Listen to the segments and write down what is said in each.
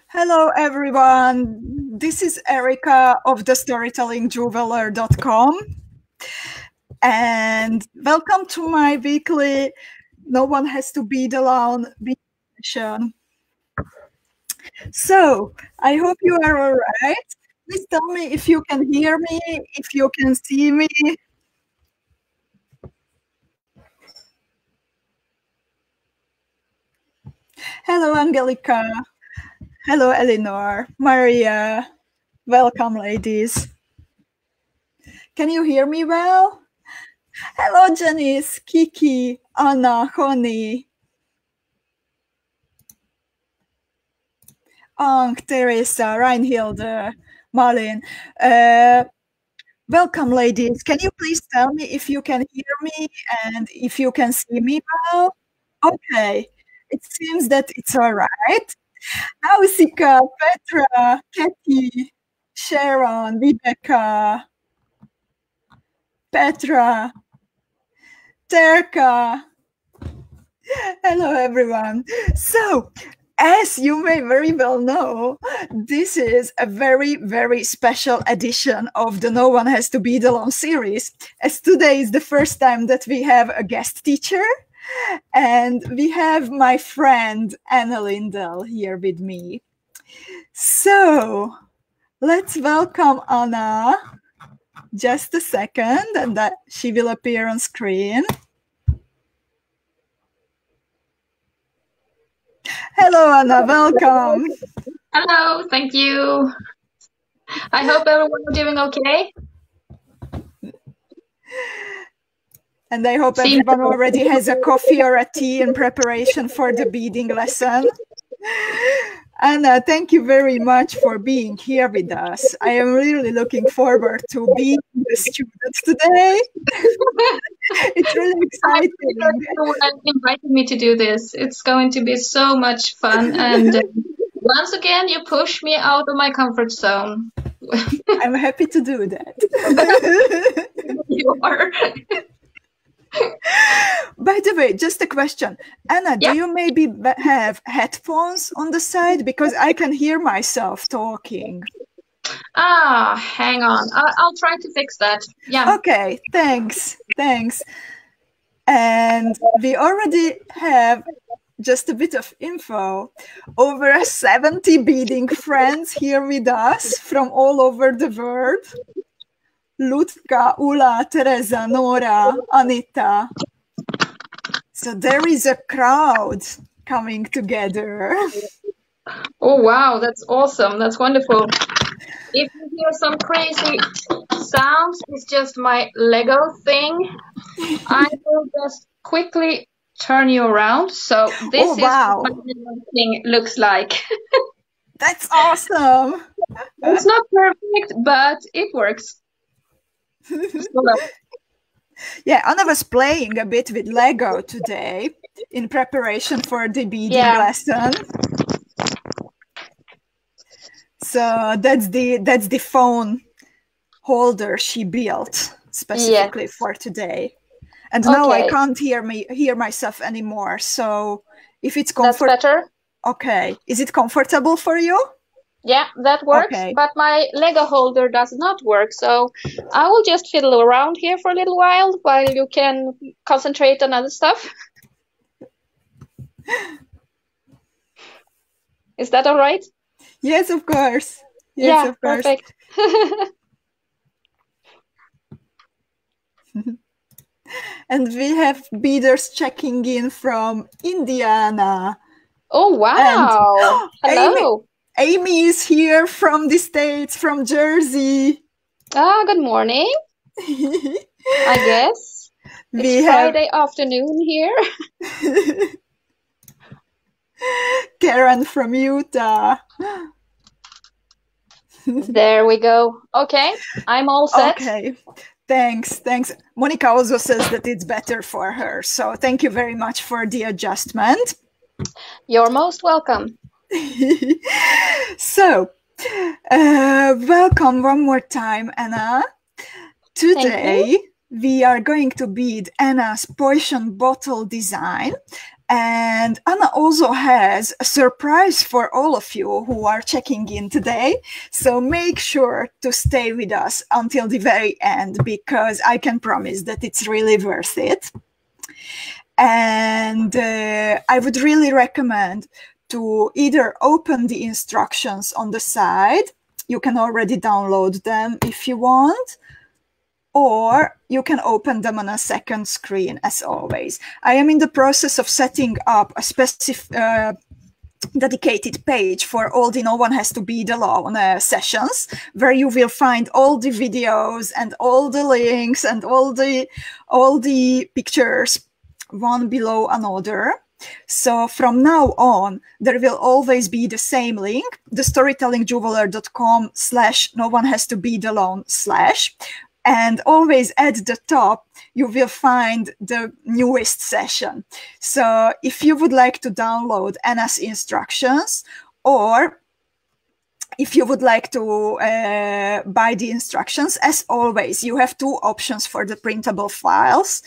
Hello, everyone. This is Erika of the storytellingjeweler.com. And welcome to my weekly No One Has to Be Alone session. So, I hope you are all right. Please tell me if you can hear me, if you can see me. Hello, Angelica. Hello, Eleanor, Maria. Welcome, ladies. Can you hear me well? Hello, Janice, Kiki, Anna, Honey, �H𝐻𝐿𝐿, Teresa, Reinhilde, Malin. Welcome, ladies. Can you please tell me if you can hear me and if you can see me well? Okay, it seems that it's all right. Nausicaa, Petra, Katie, Sharon, Rebecca, Petra, Terka. Hello, everyone. So, as you may very well know, this is a very, very special edition of the No One Has to Be Alone series, as today is the first time that we have a guest teacher, and we have my friend Anna Lindell here with me. So, let's welcome Anna. Just a second, and that she will appear on screen. Hello, Anna. Welcome. Hello. Thank you. I hope everyone is doing okay. And I hope everyone already has a coffee or a tea in preparation for the beading lesson. Anna, thank you very much for being here with us. I am really looking forward to being the student today. It's really exciting. Everyone invited me to do this. It's going to be so much fun. And once again, you push me out of my comfort zone. I'm happy to do that. You are. By the way, just a question. Anna, Yeah. do you maybe have headphones on the side? Because I can hear myself talking. Hang on. I'll try to fix that. Yeah. Okay, thanks. Thanks. And we already have just a bit of info. Over 70 beading friends here with us from all over the world. Lutka, Ula, Teresa, Nora, Anita. So there is a crowd coming together. Oh, wow. That's awesome. That's wonderful. If you hear some crazy sounds, it's just my Lego thing. I will just quickly turn you around. So this is what my Lego thing looks like. That's awesome. It's not perfect, but it works. Yeah, Anna was playing a bit with Lego today in preparation for the beading lesson. So that's the phone holder she built specifically for today. And now I can't hear myself anymore. So if it's comfortable, that's better. Okay, is it comfortable for you? Yeah, that works, but my Lego holder does not work, so I will just fiddle around here for a little while you can concentrate on other stuff. Is that all right? Yes, of course. Yes, yeah, of course. Perfect. And we have beaders checking in from Indiana. Oh, wow. And hello. Amy is here from the States, from Jersey. Good morning. I guess. It's Friday afternoon here. Karen from Utah. There we go. Okay, I'm all set. Okay, thanks. Monica also says that it's better for her. So thank you very much for the adjustment. You're most welcome. So, welcome one more time, Anna. Today we are going to bead Anna's potion bottle design. And Anna also has a surprise for all of you who are checking in today. So make sure to stay with us until the very end, because I can promise that it's really worth it. And I would really recommend to either open the instructions on the side. You can already download them if you want, or you can open them on a second screen, as always. I am in the process of setting up a specific dedicated page for all the No One Has to Bead Alone sessions, where you will find all the videos and all the links and all the pictures, one below another. So from now on, there will always be the same link, the storytellingjeweler.com/no-one-has-to-bead-alone/ and always at the top, you will find the newest session. So if you would like to download Anna's instructions, or if you would like to buy the instructions, as always, you have two options for the printable files.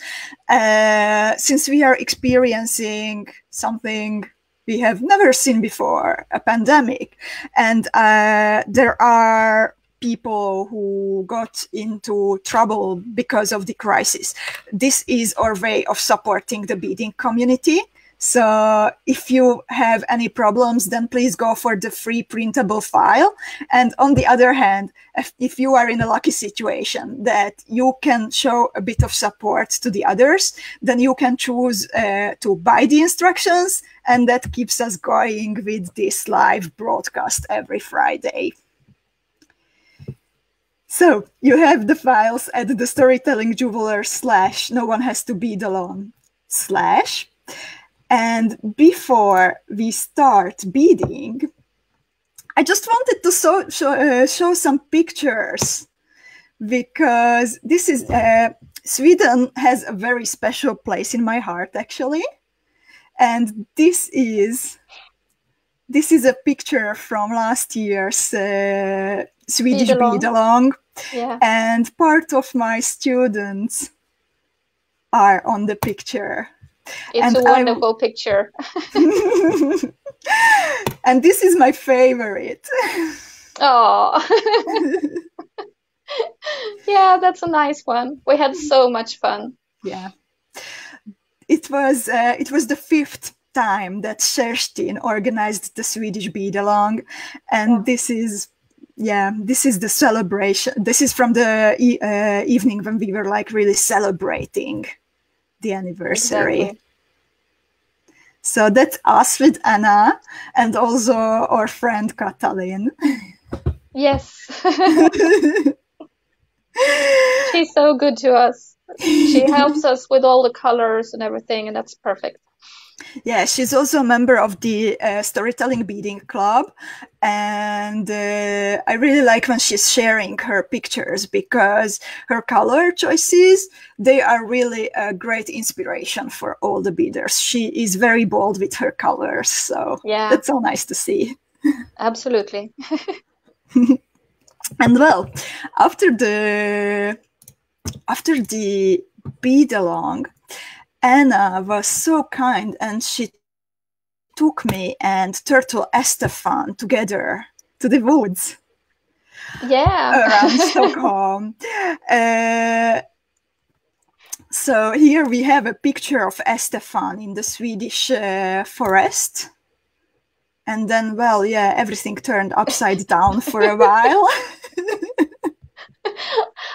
Since we are experiencing something we have never seen before, a pandemic, and there are people who got into trouble because of the crisis, this is our way of supporting the beading community. So if you have any problems, then please go for the free printable file. And on the other hand, if you are in a lucky situation that you can show a bit of support to the others, then you can choose to buy the instructions, and that keeps us going with this live broadcast every Friday. So you have the files at the storytellingjeweler/no-one-has-to-bead-alone/. And before we start beading, I just wanted to show some pictures, because this is Sweden has a very special place in my heart, actually. And this is a picture from last year's Swedish Bead Along. Yeah. And part of my students are on the picture. It's a wonderful picture. And this is my favorite. Oh. Yeah, that's a nice one. We had so much fun. Yeah. It was the 5th time that Kerstin organized the Swedish Bead Along, and this is the celebration. This is from the evening when we were like really celebrating the anniversary. Exactly. So that's us with Anna, and also our friend Katalin. Yes. She's so good to us. She helps us with all the colors and everything, and that's perfect. Yeah, she's also a member of the Storytelling Beading Club, and I really like when she's sharing her pictures, because her color choices, they are really a great inspiration for all the beaders. She is very bold with her colors, so yeah, that's so nice to see. Absolutely. And well, after the bead along, Anna was so kind, and she took me and Turtle Estefan together to the woods. Yeah. Around Stockholm. So here we have a picture of Estefan in the Swedish forest. And then, well, yeah, everything turned upside down for a while.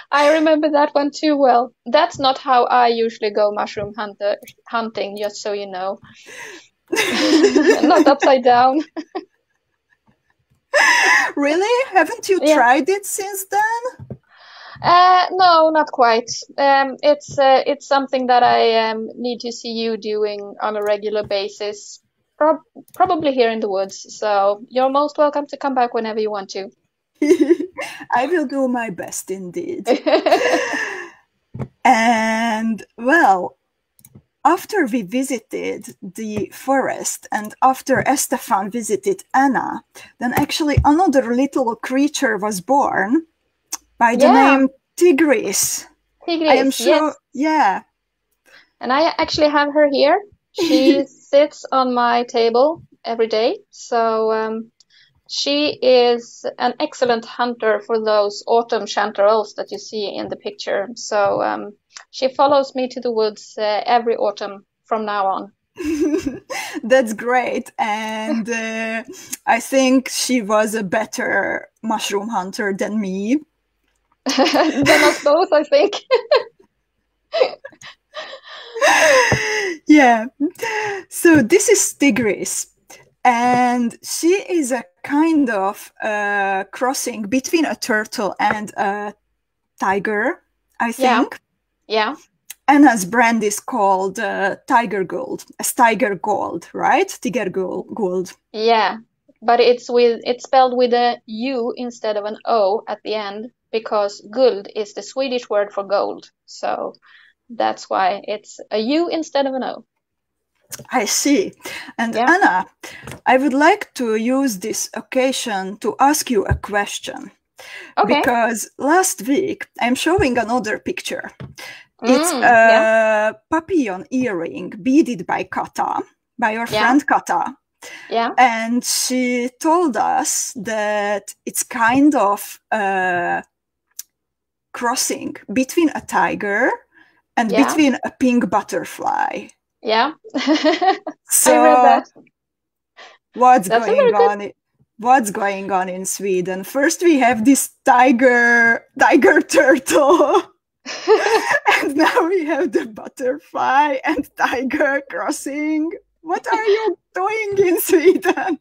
I remember that one too well. That's not how I usually go mushroom hunting, just so you know. Not upside down. Really? Haven't you tried it since then? No, not quite. It's something that I need to see you doing on a regular basis, probably here in the woods. So you're most welcome to come back whenever you want to. I will do my best indeed. And well, after we visited the forest and after Estefan visited Anna, then actually another little creature was born by the name Tigris. I am Tigris, sure, yes. yeah. And I actually have her here. She sits on my table every day. So she is an excellent hunter for those autumn chanterelles that you see in the picture. So she follows me to the woods every autumn from now on. That's great. And I think she was a better mushroom hunter than me. Than us both, I think. Yeah. So this is Tigris. And she is a kind of crossing between a turtle and a tiger, I think. Yeah. Anna's brand is called Tigerguld, as Tigerguld, right? Tigerguld. Yeah. But it's spelled with a U instead of an O at the end, because guld is the Swedish word for gold. So that's why it's a U instead of an O. I see. And Yeah. Anna, I would like to use this occasion to ask you a question. Okay. Because last week, I'm showing another picture. It's a papillon earring beaded by Kata, by your friend Kata. Yeah. And she told us that it's kind of a crossing between a tiger and between a pink butterfly. Yeah. So I read that. What's going on in Sweden? First we have this tiger turtle. And now we have the butterfly and tiger crossing. What are you doing in Sweden?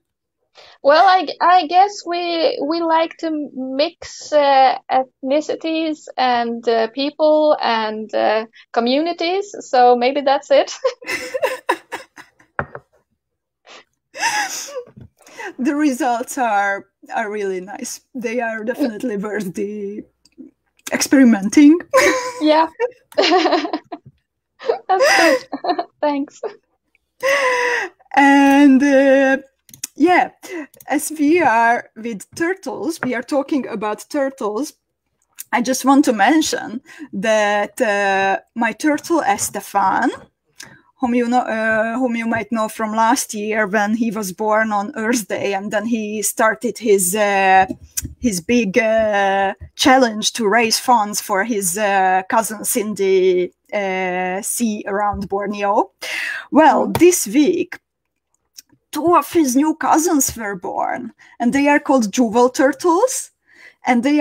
Well, I guess we like to mix ethnicities and people and communities, so maybe that's it. The results are really nice. They are definitely worth the experimenting. Yeah. That's good. Thanks. And yeah, as we are with turtles, we are talking about turtles. I just want to mention that my turtle Estefan, whom you might know from last year when he was born on Earth Day, and then he started his big challenge to raise funds for his cousins in the sea around Borneo. Well, this week, 2 of his new cousins were born, and they are called jewel turtles. And they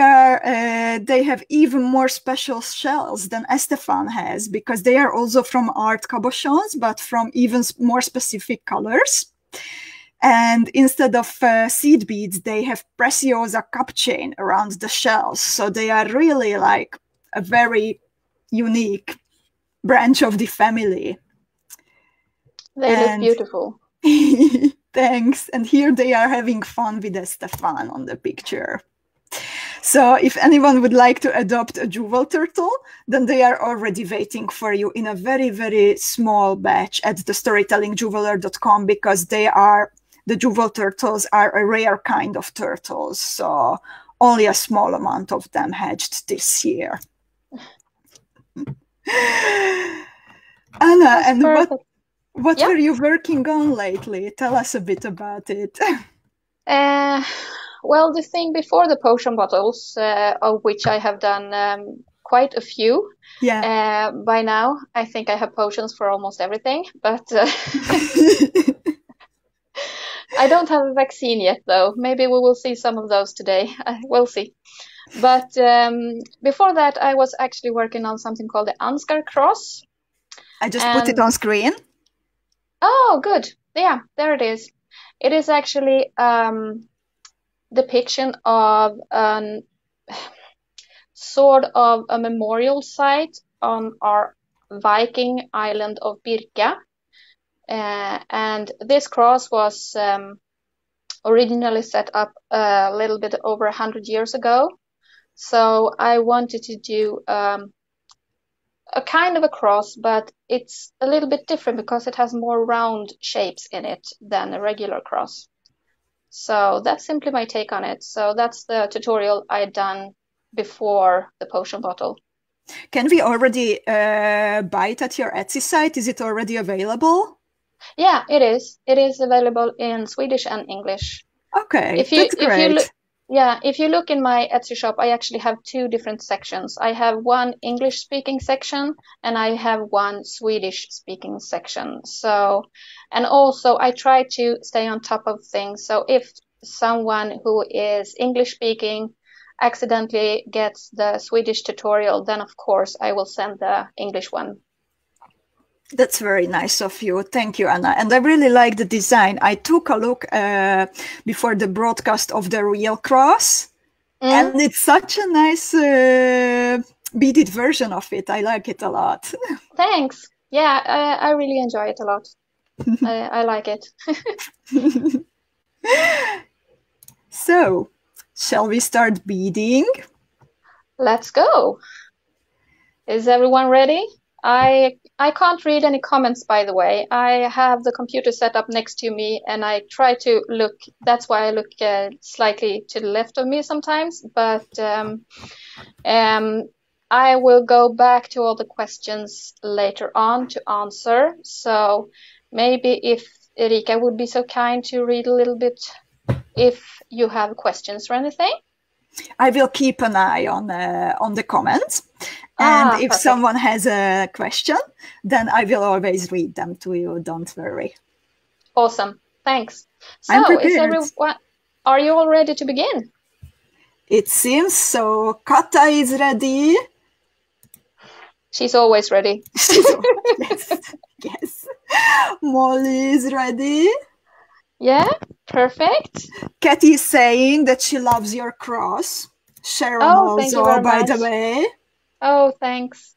have even more special shells than Estefan has, because they are also from art cabochons, but from even more specific colors. And instead of seed beads, they have preciosa cup chain around the shells. So they are really like a very unique branch of the family. They look beautiful. Thanks. And here they are having fun with Estefan on the picture. So if anyone would like to adopt a jewel turtle, then they are already waiting for you in a very, very small batch at thestorytellingjeweler.com, because the jewel turtles are a rare kind of turtles. So only a small amount of them hatched this year. Anna, and what were you working on lately? Tell us a bit about it. Well, the thing before the potion bottles, of which I have done quite a few. Yeah. By now, I think I have potions for almost everything, but I don't have a vaccine yet, though. Maybe we will see some of those today. We'll see. But before that, I was actually working on something called the Ansgar Cross. I just put it on screen. Oh, good. Yeah, there it is. It is actually depiction of sort of a memorial site on our Viking island of Birka. And this cross was originally set up a little bit over 100 years ago. So I wanted to do a kind of a cross, but it's a little bit different because it has more round shapes in it than a regular cross. So that's simply my take on it. So that's the tutorial I'd done before the potion bottle. Can we already buy it at your Etsy site? Is it already available? Yeah, it is. It is available in Swedish and English. Okay, that's great. If you look in my Etsy shop, I actually have two different sections. I have one English-speaking section and I have one Swedish-speaking section. So, and also I try to stay on top of things. So if someone who is English-speaking accidentally gets the Swedish tutorial, then of course I will send the English one. That's very nice of you. Thank you, Anna. And I really like the design. I took a look before the broadcast of the real cross, and it's such a nice beaded version of it. I like it a lot. Thanks. Yeah, I really enjoy it a lot. I like it. So, shall we start beading? Let's go. Is everyone ready? I can't read any comments, by the way. I have the computer set up next to me and I try to look, that's why I look slightly to the left of me sometimes, but I will go back to all the questions later on to answer. So maybe if Erika would be so kind to read a little bit if you have questions or anything. I will keep an eye on the comments. And if perfect. someone has a question, then I will always read them to you. Don't worry. Awesome. Thanks. I'm So, prepared. are you all ready to begin? It seems so. Kata is ready. She's always ready. Yes. Molly is ready. Yeah, perfect. Katie is saying that she loves your cross. Sharon thank you also, very by much. the way. Oh, thanks.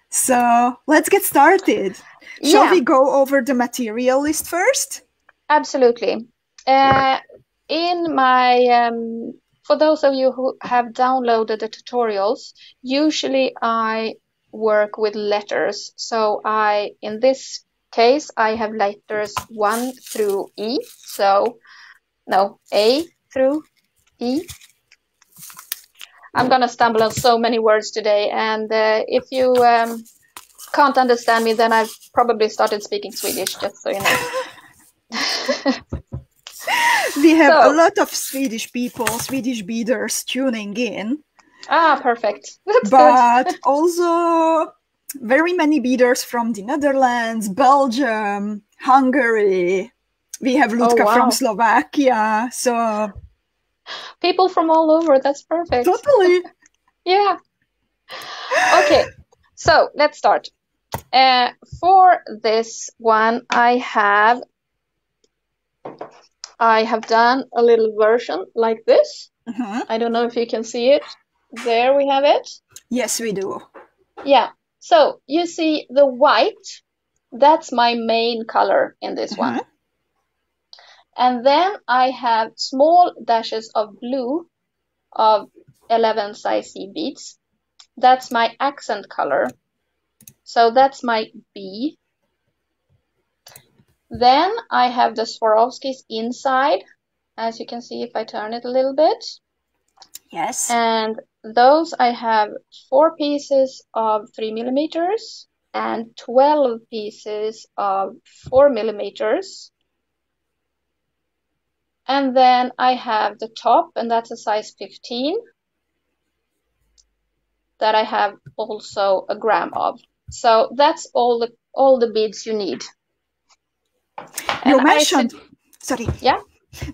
So let's get started. Shall we go over the material list first? Absolutely. In my, for those of you who have downloaded the tutorials, usually I work with letters. So in this case, I have letters 1 through E. So, no, A through E. I'm going to stumble on so many words today. And if you can't understand me, then I've probably started speaking Swedish, just so you know. We have a lot of Swedish people, Swedish beaders tuning in. Perfect. That's but good. Also very many beaders from the Netherlands, Belgium, Hungary. We have Ludka from Slovakia. So people from all over. That's perfect. Totally. Yeah. Okay. So let's start. For this one, I have done a little version like this. I don't know if you can see it. There we have it. Yes, we do. Yeah. So you see the white, that's my main color in this one. And then I have small dashes of blue of 11 size C beads. That's my accent color. So that's my B. Then I have the Swarovskis inside, as you can see if I turn it a little bit. Yes. And those I have 4 pieces of 3 millimeters and 12 pieces of 4 millimeters. And then I have the top, and that's a size 15, that I have also a gram of. So that's all the beads you need. You mentioned, sorry. Yeah?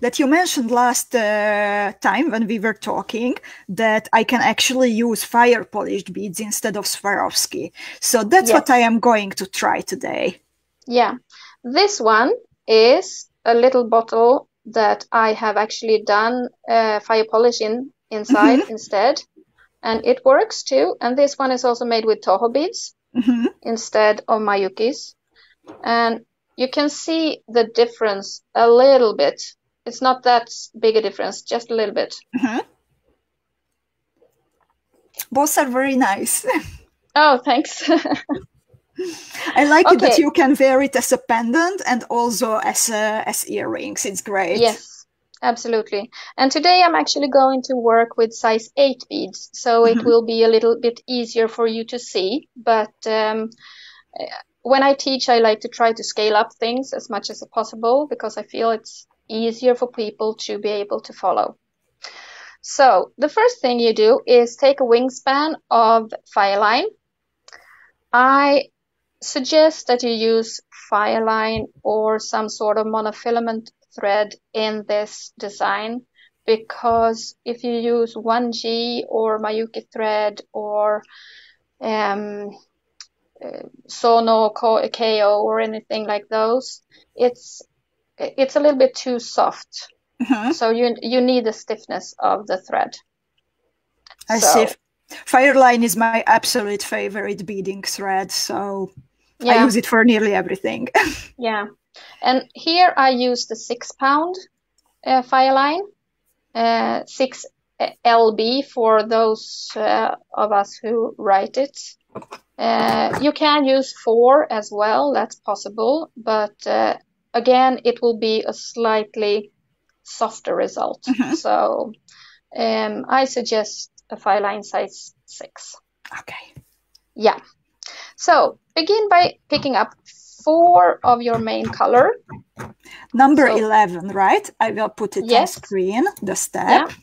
That you mentioned last time when we were talking that I can actually use fire polished beads instead of Swarovski. So that's what I am going to try today. Yeah. This one is a little bottle that I have actually done fire polish inside instead. And it works too. And this one is also made with Toho beads instead of MIYUKI's. And you can see the difference a little bit. It's not that big a difference, just a little bit. Both are very nice. Oh, thanks. I like it that you can wear it as a pendant and also as earrings. It's great. Yes. Absolutely. And today I'm actually going to work with size 8 beads, so it will be a little bit easier for you to see. But when I teach, I like to try to scale up things as much as possible because I feel it's easier for people to be able to follow. So the first thing you do is take a wingspan of FIRELINE. I suggest that you use FIRELINE or some sort of monofilament thread in this design, because if you use 1G or MIYUKI thread or Sono, KO or anything like those, it's a little bit too soft. So you need the stiffness of the thread. I see. FIRELINE is my absolute favorite beading thread, so I use it for nearly everything. Yeah. And here I use the 6-pound FIRELINE, 6 LB for those of us who write it. You can use 4 as well, that's possible, but again, it will be a slightly softer result. So I suggest a FIRELINE size 6. Okay. Yeah. So begin by picking up 4 of your main color. Number 11, right? I will put it on screen, the step. Yeah.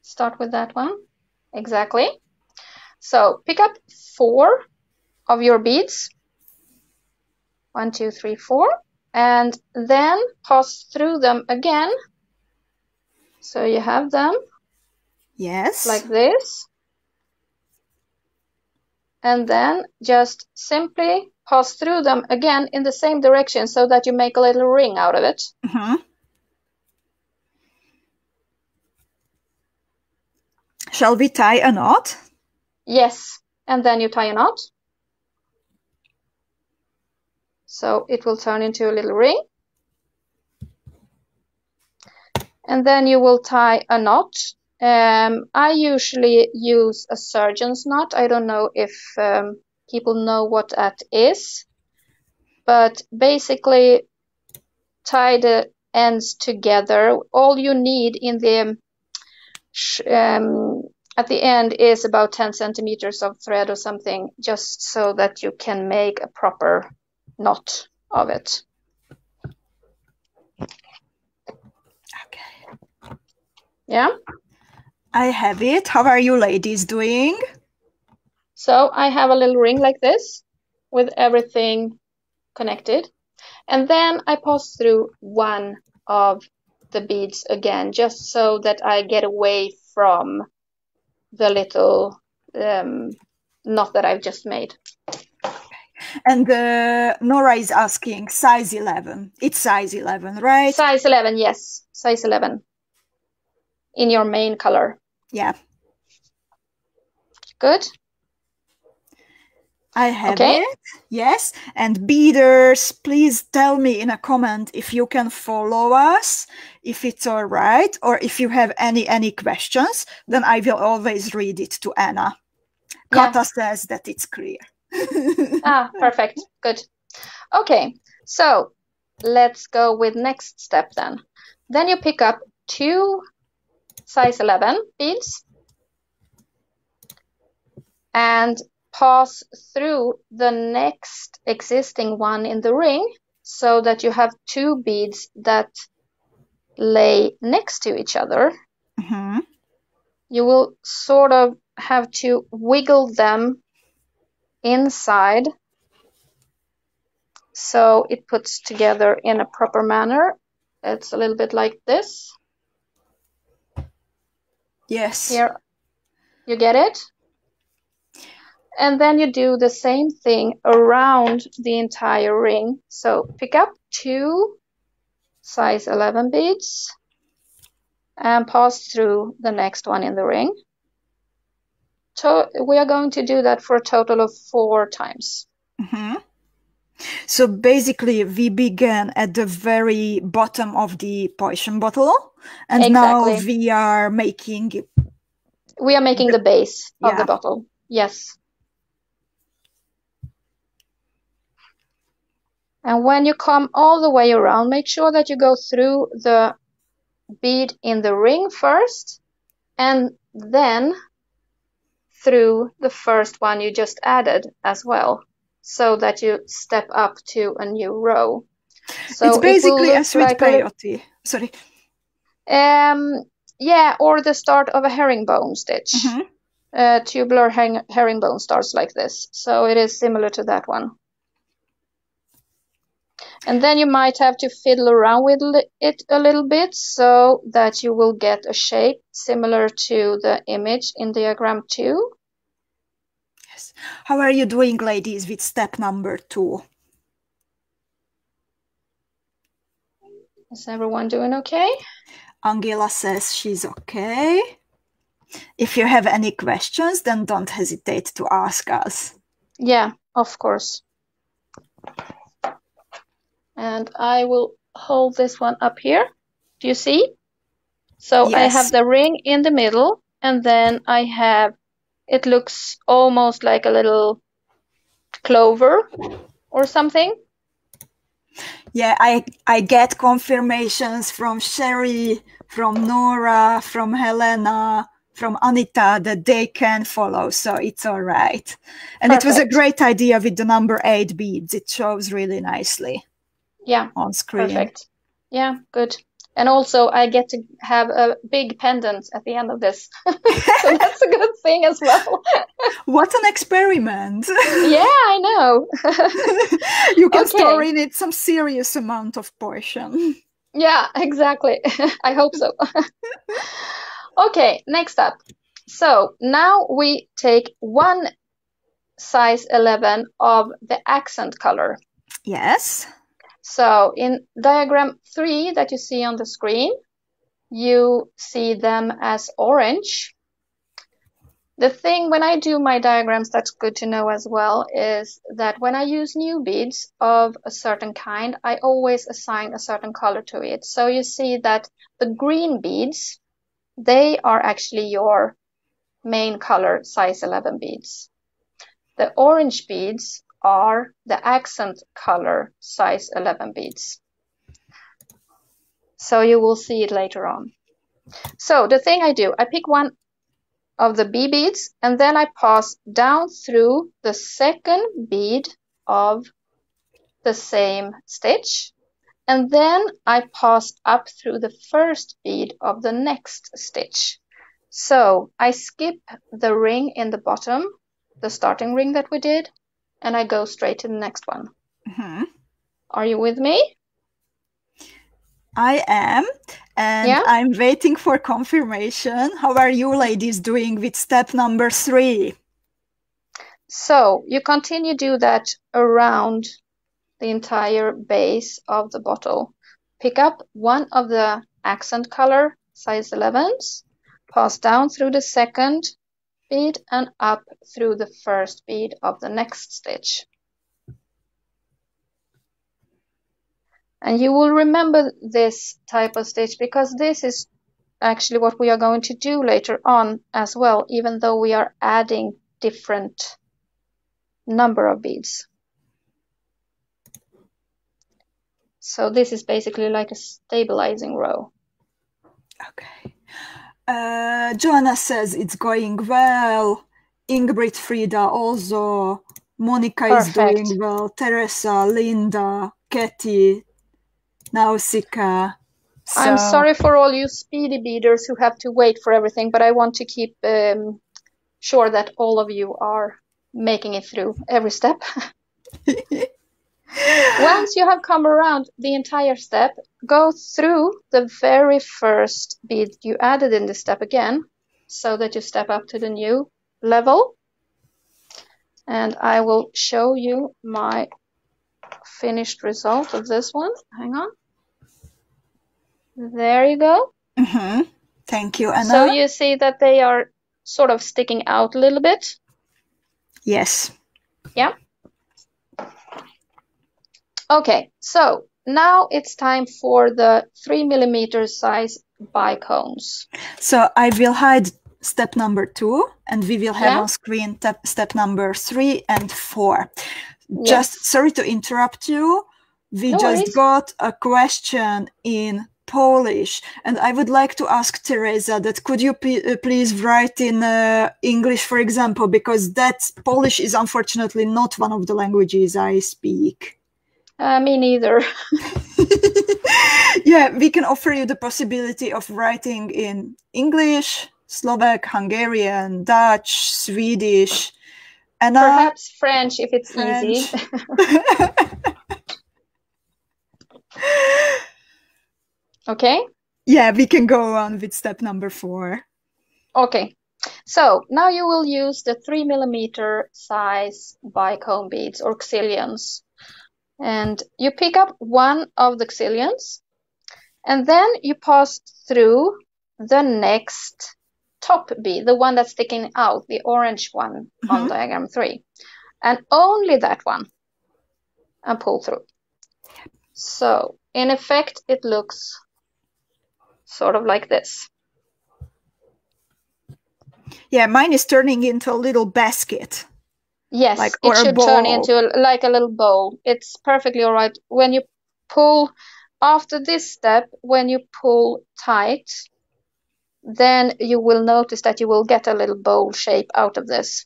Start with that one. Exactly. So pick up 4 of your beads. 1, 2, 3, 4. And then pass through them again. So you have them. Yes. Like this. And then just simply pass through them again in the same direction so that you make a little ring out of it. Shall we tie a knot? Yes, and then you tie a knot. So it will turn into a little ring. And then you will tie a knot. I usually use a surgeon's knot. I don't know if people know what that is. But basically, tie the ends together. All you need in the at the end is about 10 centimeters of thread or something, just so that you can make a proper knot of it. Okay. Yeah? I have it. How are you ladies doing? So I have a little ring like this with everything connected. And then I pass through one of the beads again, just so that I get away from the little knot that I've just made. And Nora is asking size 11. It's size 11, right? Size 11, yes. Size 11. In your main color. Yeah. Good. I have it. Yes. And beaders, please tell me in a comment if you can follow us, if it's all right, or if you have any questions, then I will always read it to Anna. Kata says that it's clear. Perfect. Good. Okay. So let's go with next step then. Then you pick up 2 size 11 beads and pass through the next existing one in the ring so that you have 2 beads that lay next to each other. You will sort of have to wiggle them inside so it puts together in a proper manner. It's a little bit like this. Yes. Here, you get it? And then you do the same thing around the entire ring. So pick up 2 size 11 beads and pass through the next one in the ring. We are going to do that for a total of 4 times. So basically we began at the very bottom of the potion bottle, and now we are making the base of the bottle. Yes. And when you come all the way around, make sure that you go through the bead in the ring first, and then through the first one you just added as well, so that you step up to a new row. So it's basically it will a sweet like peyote. Sorry. Yeah, or the start of a herringbone stitch. Tubular herringbone starts like this, so it is similar to that one. And then you might have to fiddle around with it a little bit so that you will get a shape similar to the image in diagram 2. Yes. How are you doing, ladies, with step number 2? Is everyone doing okay? Angela says she's okay. If you have any questions, then don't hesitate to ask us. Yeah, of course. And I will hold this one up here. Do you see? So Yes. I have the ring in the middle, and then I have, it looks almost like a little clover or something. Yeah, I get confirmations from Sherry, from Nora, from Helena, from Anita that they can follow, so it's all right. And Perfect. It was a great idea with the number 8 beads. It shows really nicely. Yeah, on screen. Perfect. Yeah, good. And also I get to have a big pendant at the end of this. So that's a good thing as well. What an experiment. Yeah, I know. You can store in it some serious amount of poison. Yeah, exactly. I hope so. Okay, next up. So now we take one size 11 of the accent color. Yes. So in diagram 3 that you see on the screen, you see them as orange. The thing when I do my diagrams that's good to know as well is that when I use new beads of a certain kind, I always assign a certain color to it. So you see that the green beads, they are actually your main color size 11 beads. The orange beads are the accent color size 11 beads. So you will see it later on. So the thing I do, I pick one of the B beads and then I pass down through the second bead of the same stitch, and then I pass up through the first bead of the next stitch. So I skip the ring in the bottom, the starting ring that we did, and I go straight to the next one. Mm-hmm. Are you with me? I am, and I'm waiting for confirmation. How are you ladies doing with step number 3? So you continue do that around the entire base of the bottle. Pick up one of the accent color size 11s, pass down through the second bead and up through the first bead of the next stitch. And you will remember this type of stitch because this is actually what we are going to do later on as well, even though we are adding different number of beads. So this is basically like a stabilizing row. Okay. Joanna says it's going well. Ingrid, Frida also. Monica is doing well. Teresa, Linda, Katie, Nausicaa. So... I'm sorry for all you speedy beaders who have to wait for everything, but I want to keep sure that all of you are making it through every step. Once you have come around the entire step, go through the very first bead you added in this step again, so that you step up to the new level. And I will show you my finished result of this one. Hang on. There you go. Mm-hmm. Thank you, Anna. So you see that they are sort of sticking out a little bit? Yes. Yeah. Okay, so now it's time for the 3mm size bicones. So I will hide step number 2 and we will have on screen step number 3 and 4. Yes. Just sorry to interrupt you. We just got a question in Polish, and I would like to ask Teresa that could you please write in English, for example, because that Polish is unfortunately not one of the languages I speak. Me neither. Yeah, we can offer you the possibility of writing in English, Slovak, Hungarian, Dutch, Swedish, and perhaps French if it's French. Easy. Okay? Yeah, we can go on with step number 4. Okay. So now you will use the 3mm size bicone beads or 𝐋𝐈𝐿ions. And you pick up one of the 𝐋𝐈𝐿ions, and then you pass through the next top bead, the one that's sticking out, the orange one on diagram 3. And only that one, and pull through. So in effect, it looks sort of like this. Yeah, mine is turning into a little basket. Yes, like, it should turn into like a little bowl. It's perfectly all right. When you pull, after this step, when you pull tight, then you will notice that you will get a little bowl shape out of this.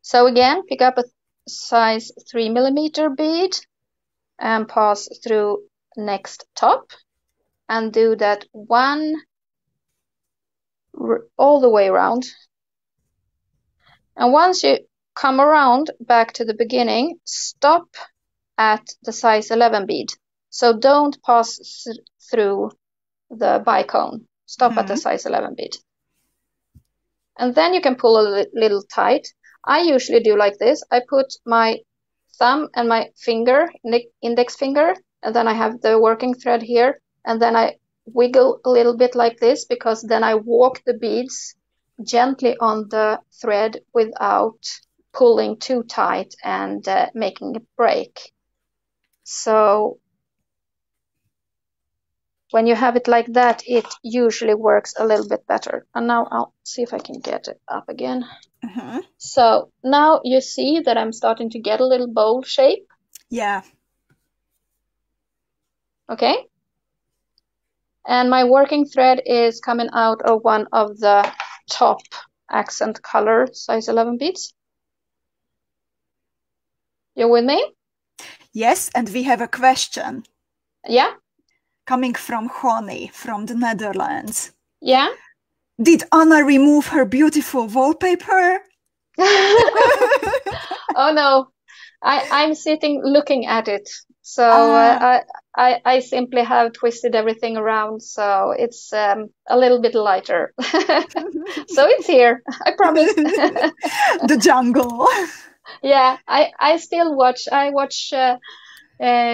So again, pick up a size 3mm bead and pass through next top and do that one all the way around. And once you come around back to the beginning, stop at the size 11 bead. So don't pass through the bicone. Stop at the size 11 bead. And then you can pull a little tight. I usually do like this. I put my thumb and my finger, index finger, and then I have the working thread here, and then I wiggle a little bit like this, because then I walk the beads gently on the thread without pulling too tight and making a break. So when you have it like that, it usually works a little bit better. And now I'll see if I can get it up again. So now you see that I'm starting to get a little bowl shape. Yeah. Okay. And my working thread is coming out of one of the top accent color size 11 beads. You with me? Yes, and we have a question. Yeah. Coming from Honey from the Netherlands. Yeah. Did Anna remove her beautiful wallpaper? Oh no, I'm sitting looking at it. So I simply have twisted everything around, so it's a little bit lighter. So it's here, I promise. The jungle. Yeah, I still watch. I watch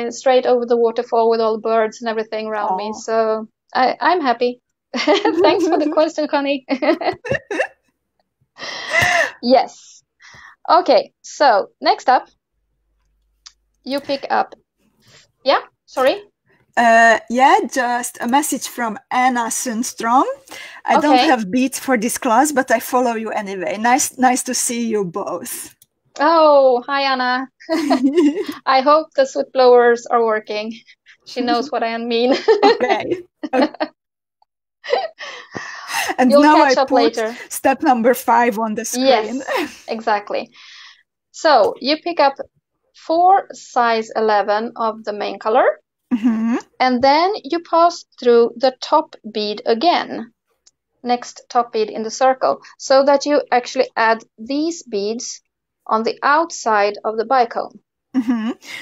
straight over the waterfall with all the birds and everything around me. So I'm happy. Thanks for the question, Connie. Yes. Okay, so next up, you pick up. Yeah, sorry. Yeah, just a message from Anna Sundstrom. I don't have beads for this class, but I follow you anyway. Nice to see you both. Oh, hi, Anna. I hope the sweat blowers are working. She knows what I mean. Okay. And you'll now catch I up put later. Step number 5 on the screen. Yes, exactly. So you pick up 4 size 11 of the main color, and then you pass through the top bead again, next top bead in the circle, so that you actually add these beads on the outside of the bicone.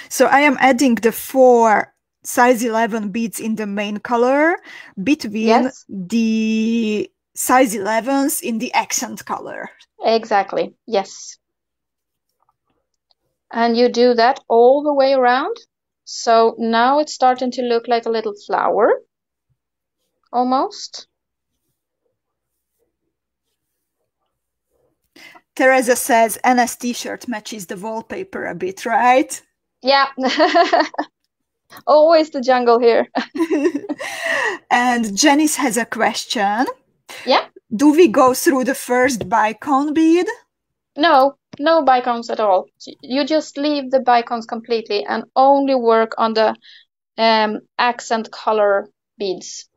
So I am adding the 4 size 11 beads in the main color between the size 11s in the accent color. Exactly, yes. And you do that all the way around. So now it's starting to look like a little flower, almost. Teresa says Anna's t-shirt matches the wallpaper a bit, right? Yeah. Always the jungle here. And Janice has a question. Yeah. Do we go through the first bicone bead? No bicones at all. You just leave the bicones completely and only work on the accent color beads.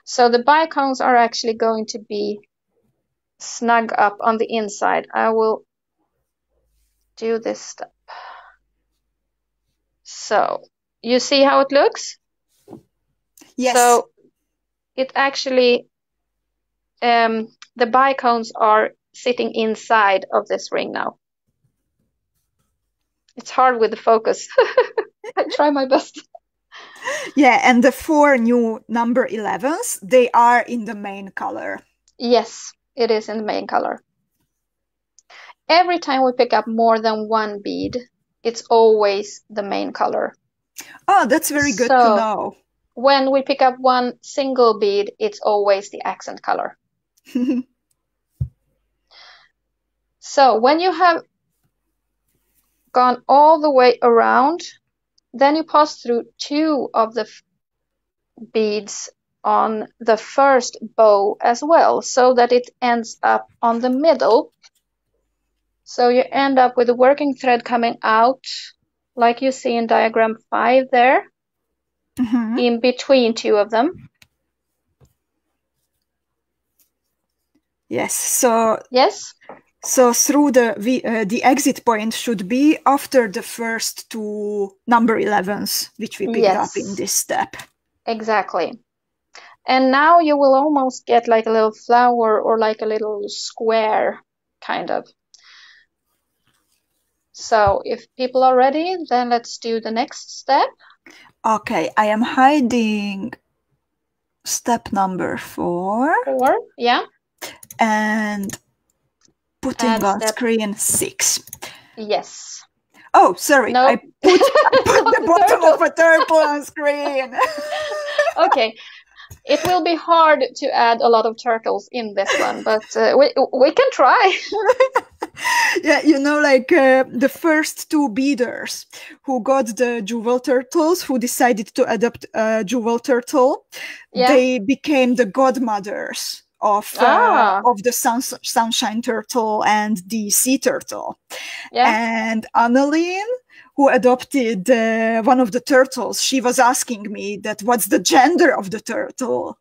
So the bicones are actually going to be snug up on the inside. I will do this step. So you see how it looks? Yes. So it actually, the bicones are sitting inside of this ring now. It's hard with the focus. I try my best. Yeah, and the 4 new number 11s, they are in the main color. Yes, it is in the main color. Every time we pick up more than one bead, it's always the main color. Oh, that's very good to know. When we pick up one single bead, it's always the accent color. So when you have gone all the way around, then you pass through 2 of the beads on the first bow as well, so that it ends up on the middle. So you end up with a working thread coming out, like you see in diagram 5 there, in between 2 of them. Yes. So yes. So through the exit point should be after the first 2 number 11s, which we picked up in this step. Exactly. And now you will almost get like a little flower or like a little square, kind of. So if people are ready, then let's do the next step. Okay, I am hiding step number 4. 4, yeah. And putting on screen 6. Yes. Oh, sorry. No. I put the bottom of a turtle on screen. Okay. It will be hard to add a lot of turtles in this one, but we can try. Yeah, you know, like the first 2 beaders who got the jewel turtles, who decided to adopt a jewel turtle, they became the godmothers of the sunshine turtle and the sea turtle. And Annalene, who adopted one of the turtles, she was asking me that what's the gender of the turtle,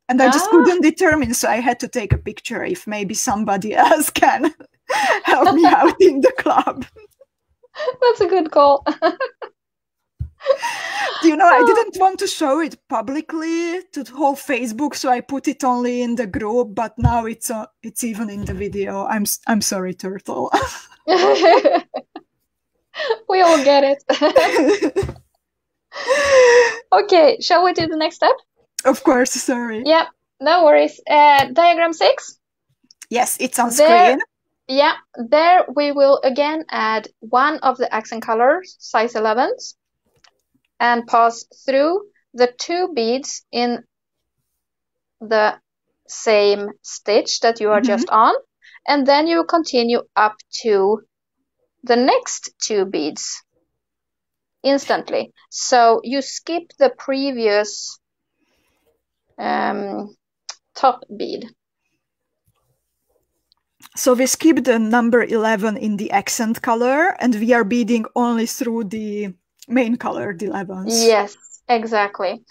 and I just couldn't determine, so I had to take a picture if maybe somebody else can help me out in the club. That's a good call. You know, I didn't want to show it publicly to the whole Facebook, so I put it only in the group. But now it's even in the video. I'm sorry, turtle. We all get it. Okay, shall we do the next step? Of course, sorry. Yeah, no worries. Diagram 6. Yes, it's on screen. Yeah, there we will again add 1 of the accent colors, size 11s. And pass through the 2 beads in the same stitch that you are just on. And then you continue up to the next 2 beads instantly. So you skip the previous top bead. So we skip the number 11 in the accent color, and we are beading only through the main color, the 11s. Yes, exactly.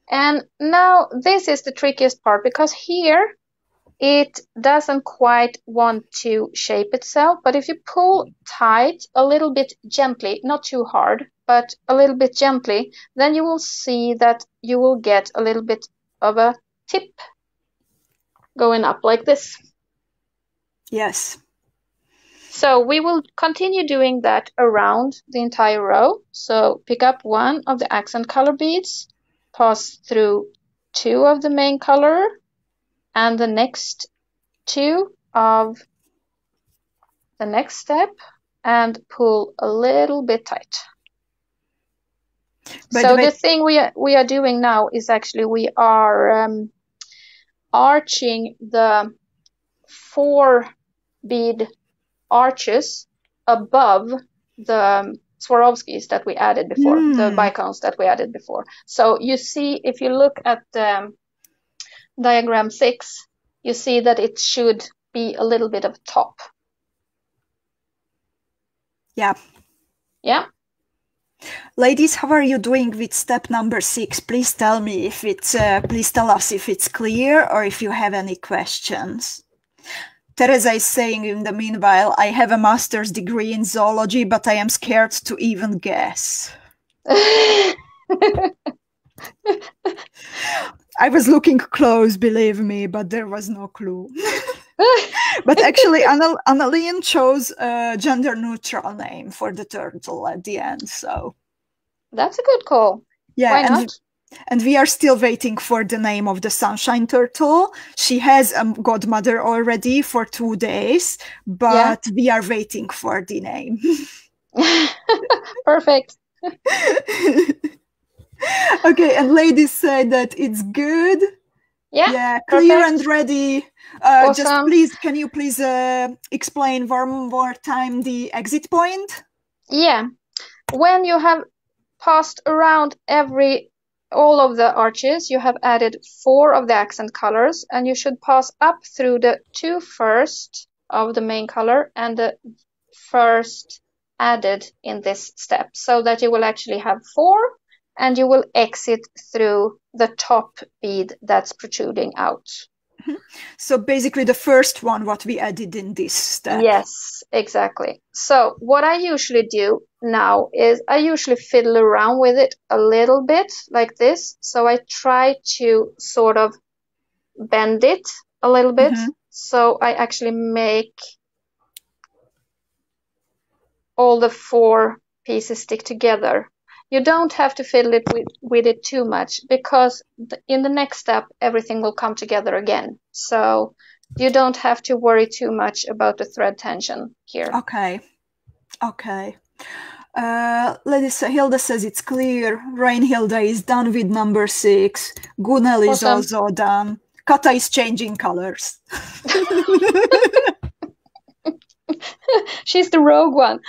And now this is the trickiest part, because here it doesn't quite want to shape itself, but if you pull tight a little bit gently, not too hard, but a little bit gently, then you will see that you will get a little bit of a tip going up like this. Yes. So we will continue doing that around the entire row. So pick up 1 of the accent color beads, pass through 2 of the main color, and the next 2 of the next step, and pull a little bit tight. So the thing we are doing now is actually we are arching the 4 bead arches above the Swarovskis that we added before, the bicones that we added before. So you see, if you look at diagram 6, you see that it should be a little bit of top. Yeah. Yeah. Ladies, how are you doing with step number 6? Please tell me if it's, please tell us if it's clear or if you have any questions. Teresa is saying in the meanwhile, I have a master's degree in zoology, but I am scared to even guess. I was looking close, believe me, but there was no clue. But actually, Annalene chose a gender-neutral name for the turtle at the end, so... That's a good call. Yeah, why not? And we are still waiting for the name of the sunshine turtle. She has a godmother already for 2 days, but we are waiting for the name. Perfect. Okay, and ladies say that it's good. Yeah, clear and ready. Awesome. Just please, can you please explain one more time the exit point? Yeah, when you have passed around all of the arches, you have added 4 of the accent colors, and you should pass up through the 2 first of the main color and the first added in this step, so that you will actually have 4, and you will exit through the top bead that's protruding out. So basically the first one, what we added in this step. Yes, exactly. So what I usually do now is I usually fiddle around with it a little bit like this. So I try to sort of bend it a little bit. So I actually make all the 4 pieces stick together. You don't have to fiddle it with it too much, because in the next step, everything will come together again. So you don't have to worry too much about the thread tension here. Okay. Okay. Hilda says it's clear. Hilda is done with number 6. Gunel is also done. Kata is changing colors. She's the rogue one.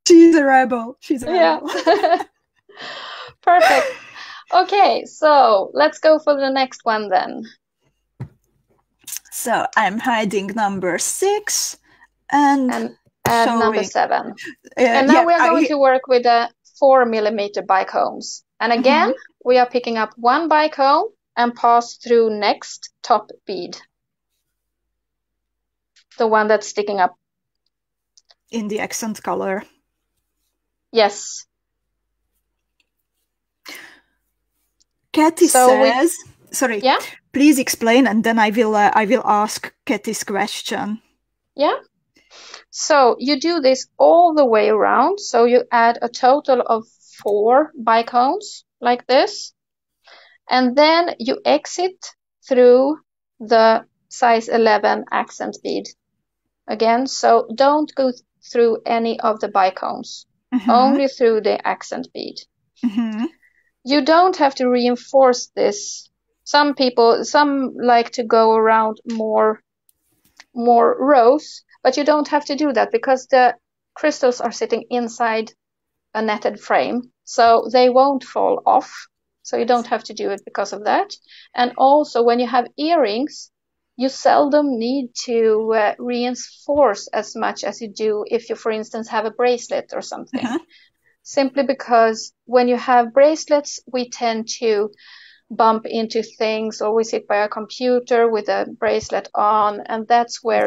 She's a rebel. She's a rebel. Yeah. Perfect. Okay, so let's go for the next one then. So I'm hiding number 6 and add number 7. And now we are going to work with the 4mm bicones. And again, we are picking up 1 bicone and pass through next top bead. The one that's sticking up. In the accent color. Yes. Katy says, sorry, please explain, and then I will ask Katy's question. Yeah. So you do this all the way around. So you add a total of 4 bicones like this, and then you exit through the size 11 accent bead again. So don't go through any of the bicones. Only through the accent bead. You don't have to reinforce this. Some like to go around more rows, but you don't have to do that because the crystals are sitting inside a netted frame, so they won't fall off. So you don't have to do it because of that. And also, when you have earrings, you seldom need to reinforce as much as you do if you, for instance, have a bracelet or something. Simply because when you have bracelets, we tend to bump into things, or we sit by a computer with a bracelet on, and that's where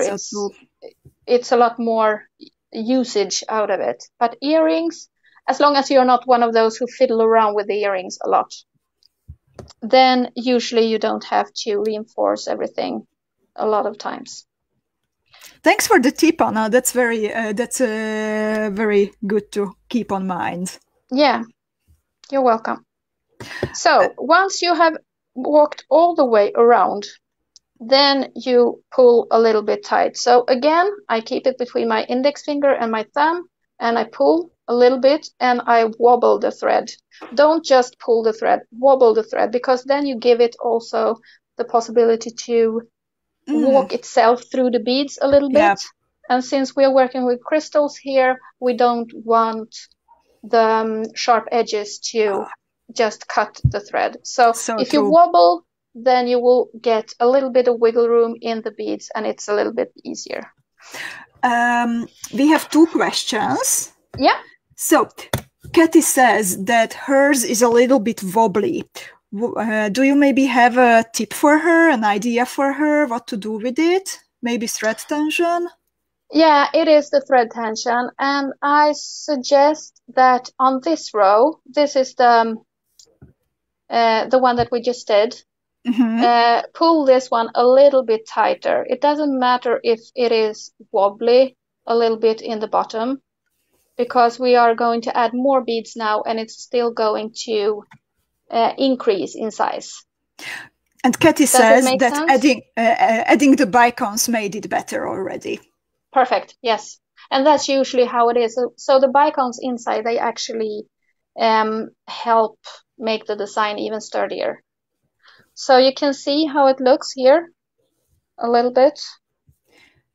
it's a lot more usage out of it. But earrings, as long as you're not one of those who fiddle around with the earrings a lot, then usually you don't have to reinforce everything a lot of times. Thanks for the tip, Anna. That's very good to keep on mind. Yeah, you're welcome. So once you have walked all the way around, then you pull a little bit tight. So again, I keep it between my index finger and my thumb, and I pull a little bit and I wobble the thread. Don't just pull the thread, wobble the thread, because then you give it also the possibility to walk itself through the beads a little bit. And since we are working with crystals here, we don't want the sharp edges to just cut the thread. So if you wobble, then you will get a little bit of wiggle room in the beads, and it's a little bit easier. We have 2 questions. Yeah. So Katie says that hers is a little bit wobbly. Do you maybe have a tip for her, an idea for her, what to do with it? Maybe thread tension? Yeah, it is the thread tension. And I suggest that on this row, this is the one that we just did. Pull this one a little bit tighter. It doesn't matter if it is wobbly a little bit in the bottom, because we are going to add more beads now, and it's still going to increase in size. And Katie says that adding the bicones made it better already. Perfect, yes. And that's usually how it is. So the bicones inside, they actually help make the design even sturdier. So you can see how it looks here a little bit.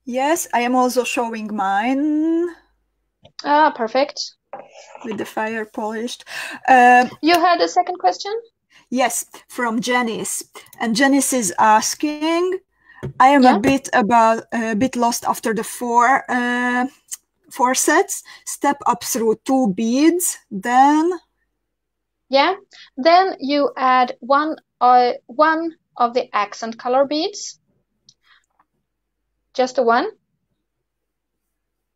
Yes, I am also showing mine. Ah, perfect. With the fire polished. You had a second question? Yes, from Janice. And Janice is asking, I am a bit lost after the four sets. Step up through 2 beads, then... Yeah, then you add one of the accent color beads, just one.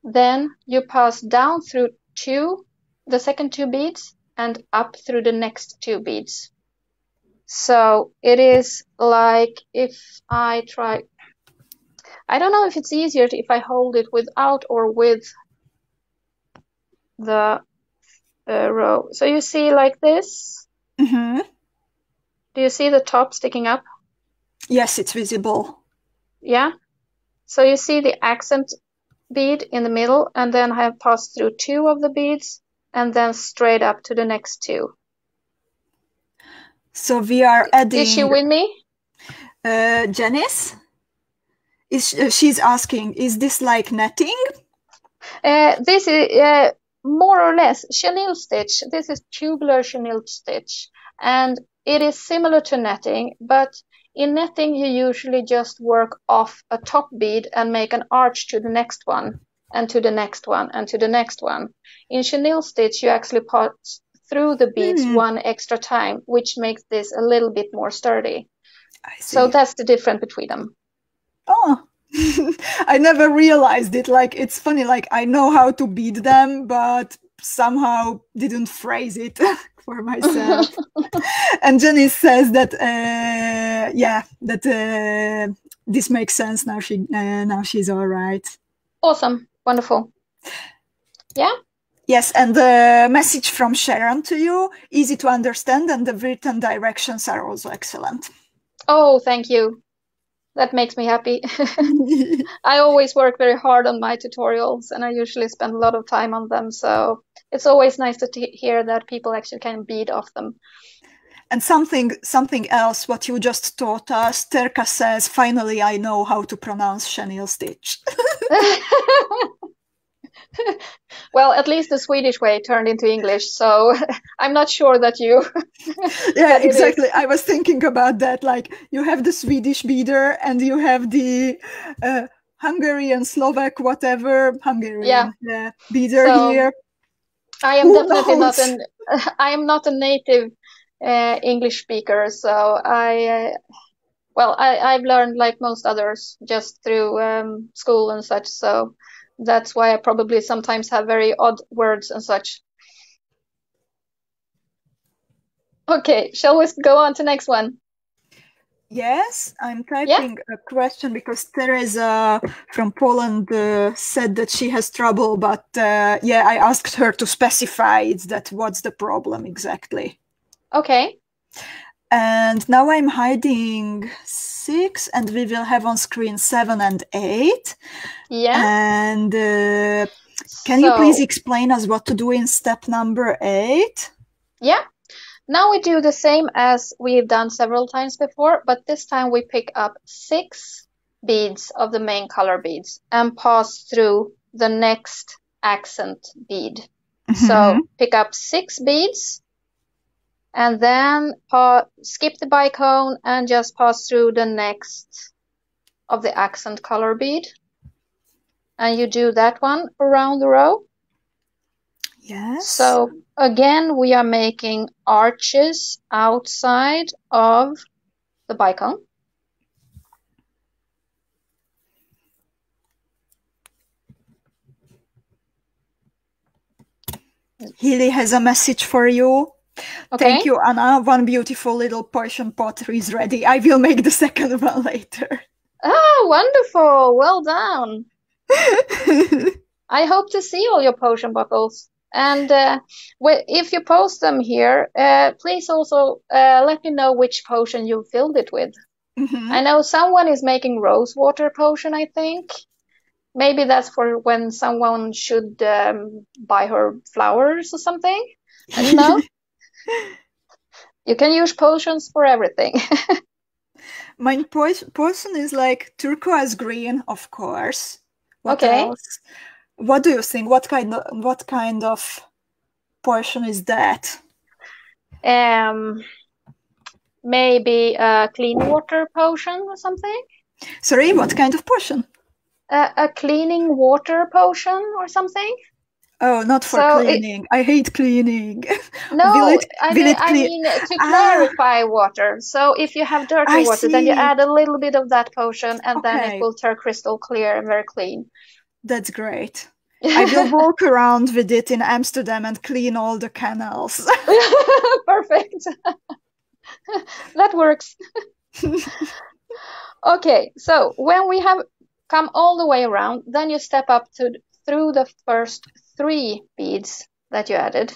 Then you pass down through the second 2 beads and up through the next 2 beads. So it is like if I try, I don't know if it's easier if I hold it without or with the row. So you see like this? Do you see the top sticking up? Yes, it's visible. Yeah. So you see the accent bead in the middle, and then I have passed through 2 of the beads and then straight up to the next 2. So we are adding... Is she with me? Janice? She's asking, is this like netting? This is more or less chenille stitch. This is tubular chenille stitch, and it is similar to netting, but in netting you usually just work off a top bead and make an arch to the next one, and to the next one, and to the next one. In chenille stitch you actually pass through the beads one extra time, which makes this a little bit more sturdy. I see. So that's the difference between them. Oh, I never realized it. Like, it's funny, like I know how to bead them, but somehow didn't phrase it for myself. And Jenny says that, this makes sense now. She's all right. Awesome. Wonderful. Yeah. Yes, and the message from Sharon to you, easy to understand, and the written directions are also excellent. Oh, thank you. That makes me happy. I always work very hard on my tutorials, and I usually spend a lot of time on them. So it's always nice to hear that people actually can bead off them. And something else, what you just taught us, Terka says, finally I know how to pronounce chenille stitch. Well, at least the Swedish way turned into English, so I'm not sure that you... Yeah, exactly. I was thinking about that. Like, you have the Swedish beader and you have the Hungarian, Slovak, whatever, Hungarian beader here. I am definitely not a native English speaker, so I've learned like most others just through school and such, so that's why I probably sometimes have very odd words and such. Okay, shall we go on to next one? Yes, I'm typing a question because Teresa from Poland said that she has trouble, but I asked her to specify what's the problem exactly. Okay. And now I'm hiding 6, and we will have on screen 7 and 8. Yeah. And can you please explain us what to do in step number 8? Yeah. Now we do the same as we've done several times before, but this time we pick up 6 beads of the main color beads and pass through the next accent bead. So pick up 6 beads and then skip the bicone and just pass through the next of the accent color bead. And you do that one around the row. Yes. So again, we are making arches outside of the bicone. Healy has a message for you. Okay. Thank you, Anna. One beautiful little Persian pottery is ready. I will make the second one later. Oh, wonderful. Well done. I hope to see all your potion bottles. And if you post them here, please also let me know which potion you filled it with. I know someone is making rose water potion, I think. Maybe that's for when someone should buy her flowers or something. I don't know. You can use potions for everything. My potion is like turquoise green, of course. What Okay. else? What do you think? What kind of potion is that? Maybe a clean water potion or something. Sorry, what kind of potion? A cleaning water potion or something. Oh, not for cleaning. I hate cleaning. No, I mean to clarify water. So if you have dirty water, then you add a little bit of that potion, and then it will turn crystal clear and very clean. That's great. I will walk around with it in Amsterdam and clean all the canals. Perfect. That works. Okay, so when we have come all the way around, then you step up through the first 3 beads that you added.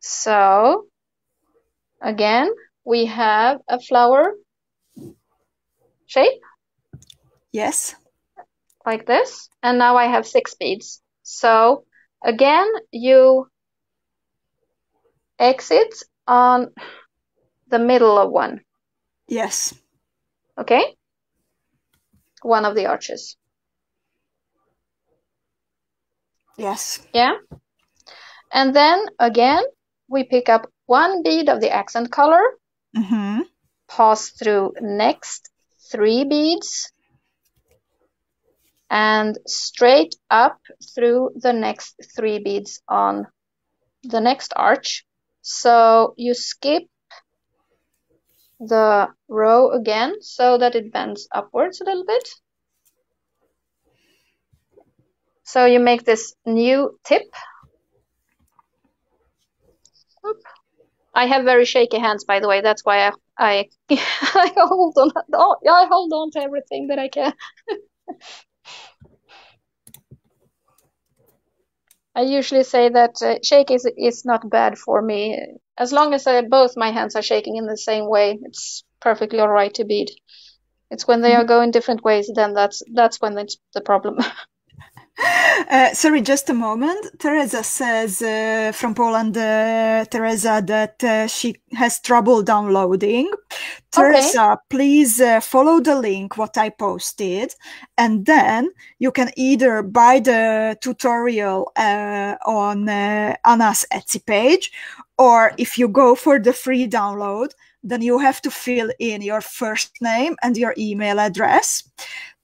So again, we have a flower shape. Yes. Like this. And now I have 6 beads. So again, you exit on the middle of one. Yes. Okay? One of the arches. Yes. Yeah. And then again, we pick up 1 bead of the accent color, pass through next 3 beads, and straight up through the next 3 beads on the next arch. So you skip the row again so that it bends upwards a little bit. So you make this new tip. Oop. I have very shaky hands, by the way. That's why I hold on. Oh, yeah, I hold on to everything that I can. I usually say that shake is not bad for me. As long as both my hands are shaking in the same way, it's perfectly all right to bead. It's when they are going different ways, then that's when it's the problem. Sorry, just a moment. Teresa says from Poland, Teresa, that she has trouble downloading. Teresa, please follow the link what I posted, and then you can either buy the tutorial on Anna's Etsy page, or if you go for the free download, then you have to fill in your first name and your email address.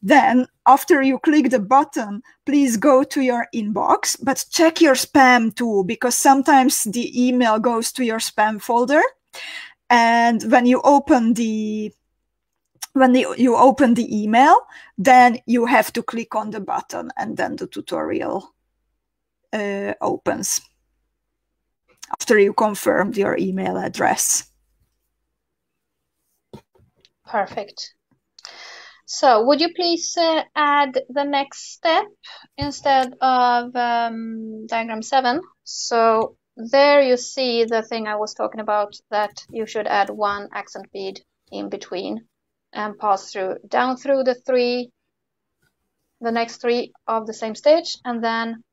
Then, after you click the button, please go to your inbox, but check your spam too, because sometimes the email goes to your spam folder. And when you open the email, then you have to click on the button, and then the tutorial opens after you confirmed your email address. Perfect. So would you please add the next step instead of diagram 7? So there you see the thing I was talking about, that you should add 1 accent bead in between and pass down through the next 3 of the same stage, and then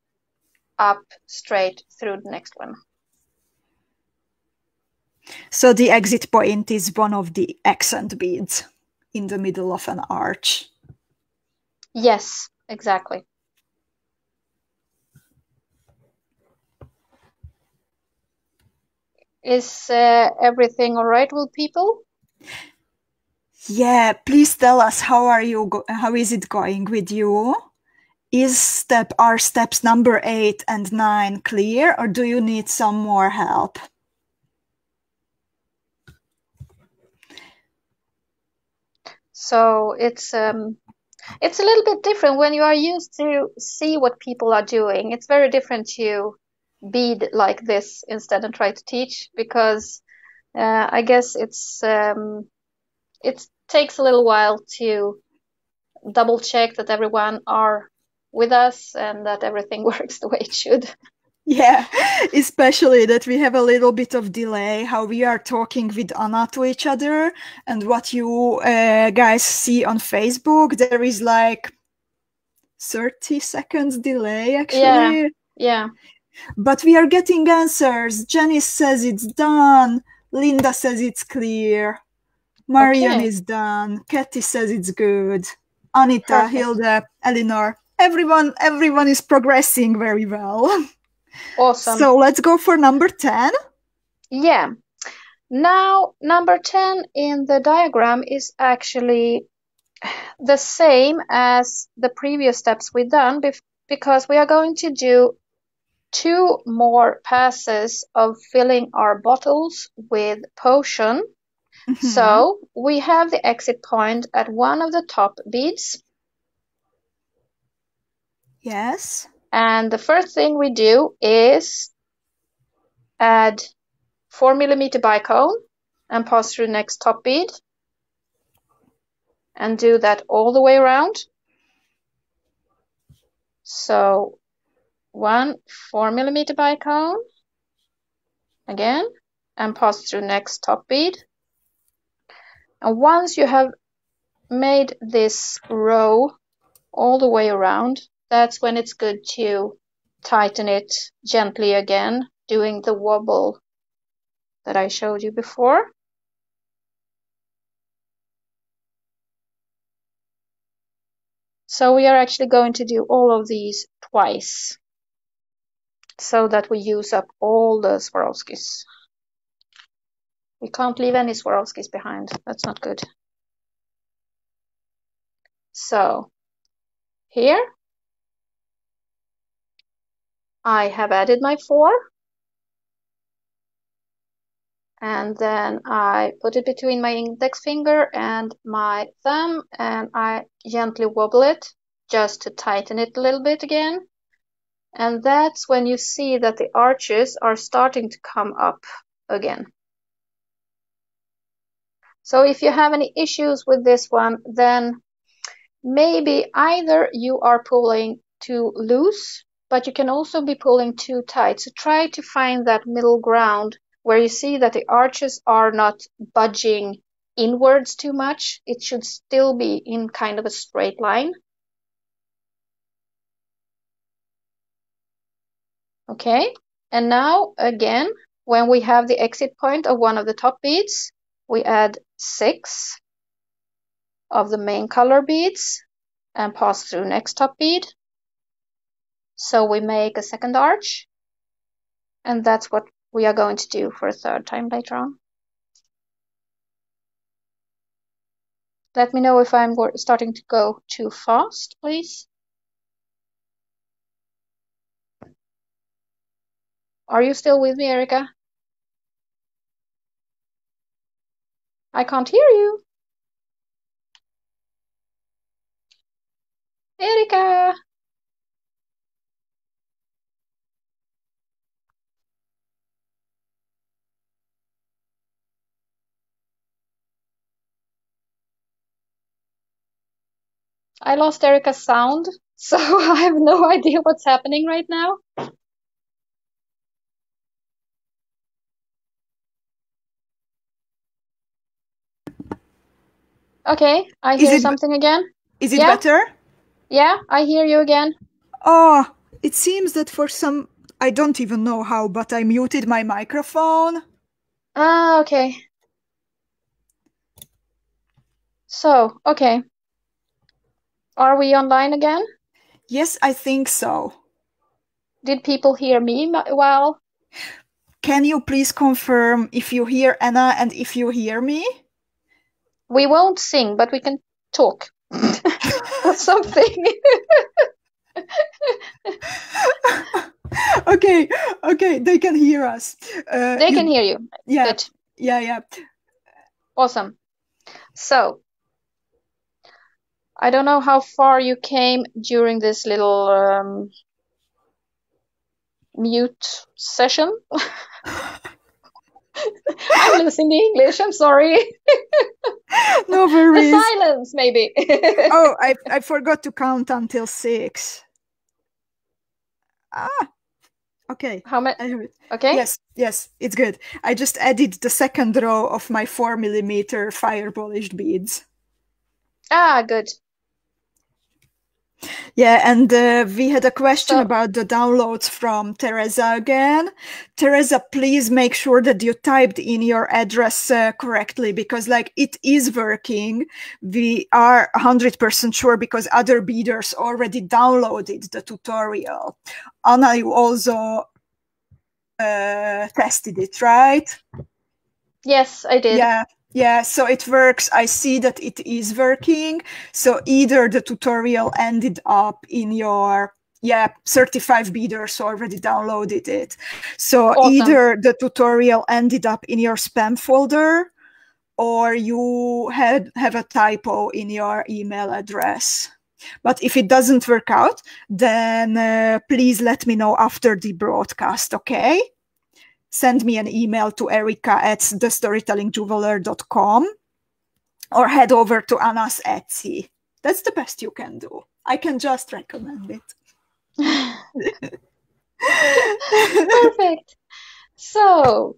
up straight through the next one. So the exit point is one of the accent beads in the middle of an arch. Yes, exactly. Is everything all right with people? Yeah, please tell us how is it going with you? Are steps number 8 and 9 clear, or do you need some more help? So it's a little bit different when you are used to see what people are doing. It's very different to bead like this instead and try to teach, because I guess it takes a little while to double check that everyone are with us and that everything works the way it should. Yeah, especially that we have a little bit of delay, how we are talking with Anna to each other, and what you guys see on Facebook, there is like 30 seconds delay actually. Yeah. But we are getting answers. Janice says it's done. Linda says it's clear. Marian is done. Katy says it's good. Anita, Perfect. Hilda, Eleanor, everyone is progressing very well. Awesome. So let's go for number 10. Yeah. Now, number 10 in the diagram is actually the same as the previous steps we've done, because we are going to do 2 more passes of filling our bottles with potion. Mm-hmm. So we have the exit point at one of the top beads. Yes. And the first thing we do is add 4mm bicone and pass through next top bead. And do that all the way around. So 1 4mm bicone again, and pass through next top bead. And once you have made this row all the way around, that's when it's good to tighten it gently again, doing the wobble that I showed you before. So we are actually going to do all of these twice, so that we use up all the Swarovskis. We can't leave any Swarovskis behind. That's not good. So here I have added my 4. And then I put it between my index finger and my thumb, and I gently wobble it just to tighten it a little bit again. And that's when you see that the arches are starting to come up again. So if you have any issues with this one, then maybe either you are pulling too loose, but you can also be pulling too tight. So try to find that middle ground where you see that the arches are not budging inwards too much. It should still be in kind of a straight line. Okay, and now again, when we have the exit point of one of the top beads, we add 6 of the main color beads and pass through next top bead. So we make a second arch, and that's what we are going to do for a third time later on. Let me know if I'm starting to go too fast, please. Are you still with me, Erika? I can't hear you. Erika! I lost Erika's sound, so I have no idea what's happening right now. Okay, I hear something again. Is it better? Yeah, I hear you again. Oh, it seems that for some, I don't even know how, but I muted my microphone. Ah, okay. So, okay. Are we online again? Yes, I think so. Did people hear me well? Can you please confirm if you hear Anna and if you hear me? We won't sing, but we can talk. Something. Okay, they can hear us. They can hear you. Yeah. Good. Yeah. Awesome. So, I don't know how far you came during this little mute session. I'm losing the English, I'm sorry. No worries. The silence, maybe. Oh, I forgot to count until 6. Okay. How many? Okay. Yes, it's good. I just added the second row of my 4mm fire polished beads. Good. Yeah, and we had a question about the downloads from Teresa again. Teresa, please make sure that you typed in your address correctly, because like it is working. We are 100% sure because other beaders already downloaded the tutorial. Anna, you also tested it, right? Yes, I did. Yeah, so it works. I see that it is working. So either the tutorial ended up in your, 35 beaders already downloaded it. So awesome. Either the tutorial ended up in your spam folder, or you have a typo in your email address. But if it doesn't work out, then please let me know after the broadcast, okay? Send me an email to Erika at thestorytellingjeweler.com or head over to Anna's Etsy. That's the best you can do. I can just recommend it. Perfect. So,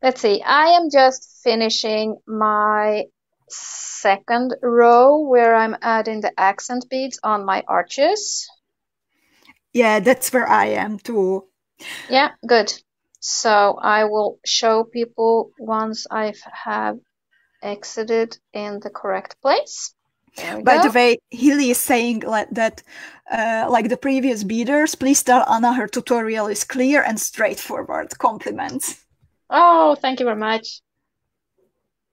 let's see. I am just finishing my second row where I'm adding the accent beads on my arches. Yeah, that's where I am too. Yeah, good. So I will show people once I have exited in the correct place. By the way, Hilly is saying that, like the previous beaders, please tell Anna her tutorial is clear and straightforward. Compliments. Oh, thank you very much.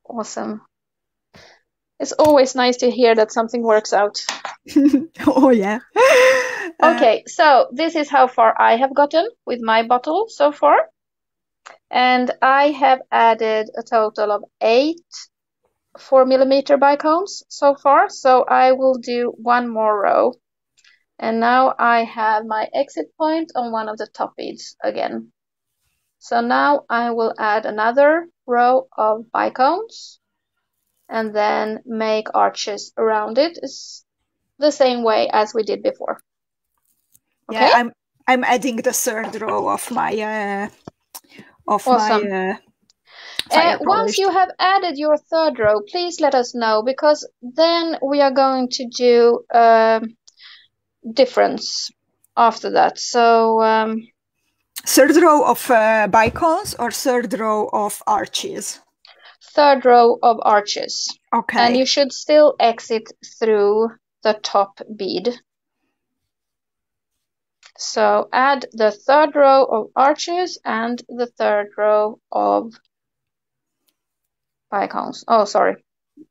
Awesome. It's always nice to hear that something works out. Oh, yeah. Okay, so this is how far I have gotten with my bottle so far. And I have added a total of 8 4mm bicones so far. So I will do one more row. And now I have my exit point on one of the top beads again. So now I will add another row of bicones and then make arches around it. It's the same way as we did before. Okay? Yeah, I'm adding the third row of my awesome. Once you have added your third row, please let us know, because then we are going to do difference after that. So third row of bicones or third row of arches? Third row of arches. Okay. And you should still exit through the top bead. So add the third row of arches and the third row of bicones. Oh, sorry,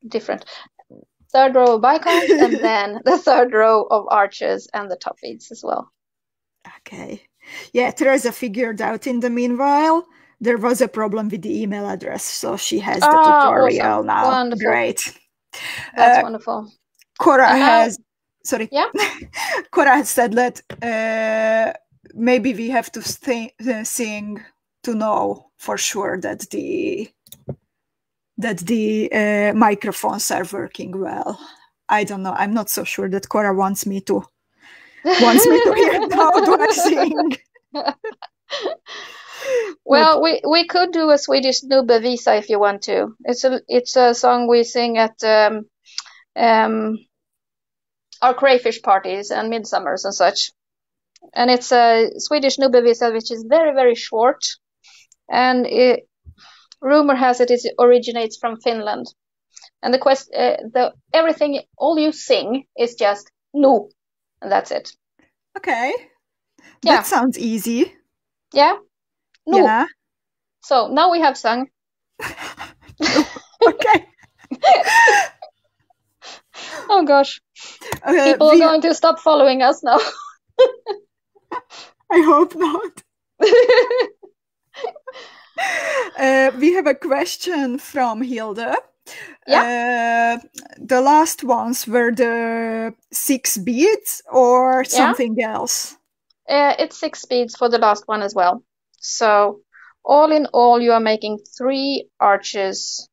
different. Third row of bicones and then the third row of arches and the top beads as well. Okay. Yeah, Teresa figured out in the meanwhile there was a problem with the email address, so she has the tutorial awesome. now. Wonderful. Great. That's wonderful. Cora has... Sorry. Yeah. Cora has said that maybe we have to sing to know for sure that the microphones are working well. I don't know. I'm not so sure that Cora wants me to hear how do I sing. Well, we could do a Swedish 𝐊𝐿 if you want to. It's a song we sing at our crayfish parties and midsummers and such. And it's a Swedish 𝐊𝐿, which is very, very short. And rumor has it originates from Finland. And everything, all you sing is just no, and that's it. Okay. That sounds easy. Yeah? No. Yeah. So now we have sung. Okay. Oh gosh. People are going to stop following us now. I hope not. We have a question from Hilde. Yeah. The last ones were the 6 beads or something else? It's 6 beads for the last one as well. So all in all, you are making 3 arches.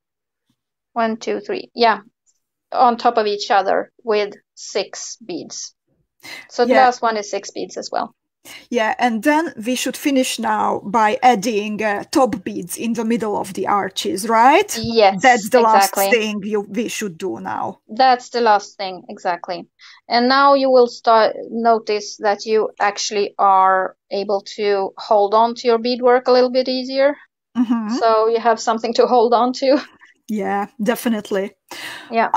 1, 2, 3. Yeah, on top of each other with 6 beads. So the last one is 6 beads as well. Yeah, and then we should finish now by adding top beads in the middle of the arches, right? Yes, that's the last thing we should do now. That's the last thing, exactly. And now you will notice that you actually are able to hold on to your beadwork a little bit easier. So you have something to hold on to. Yeah, definitely. Yeah.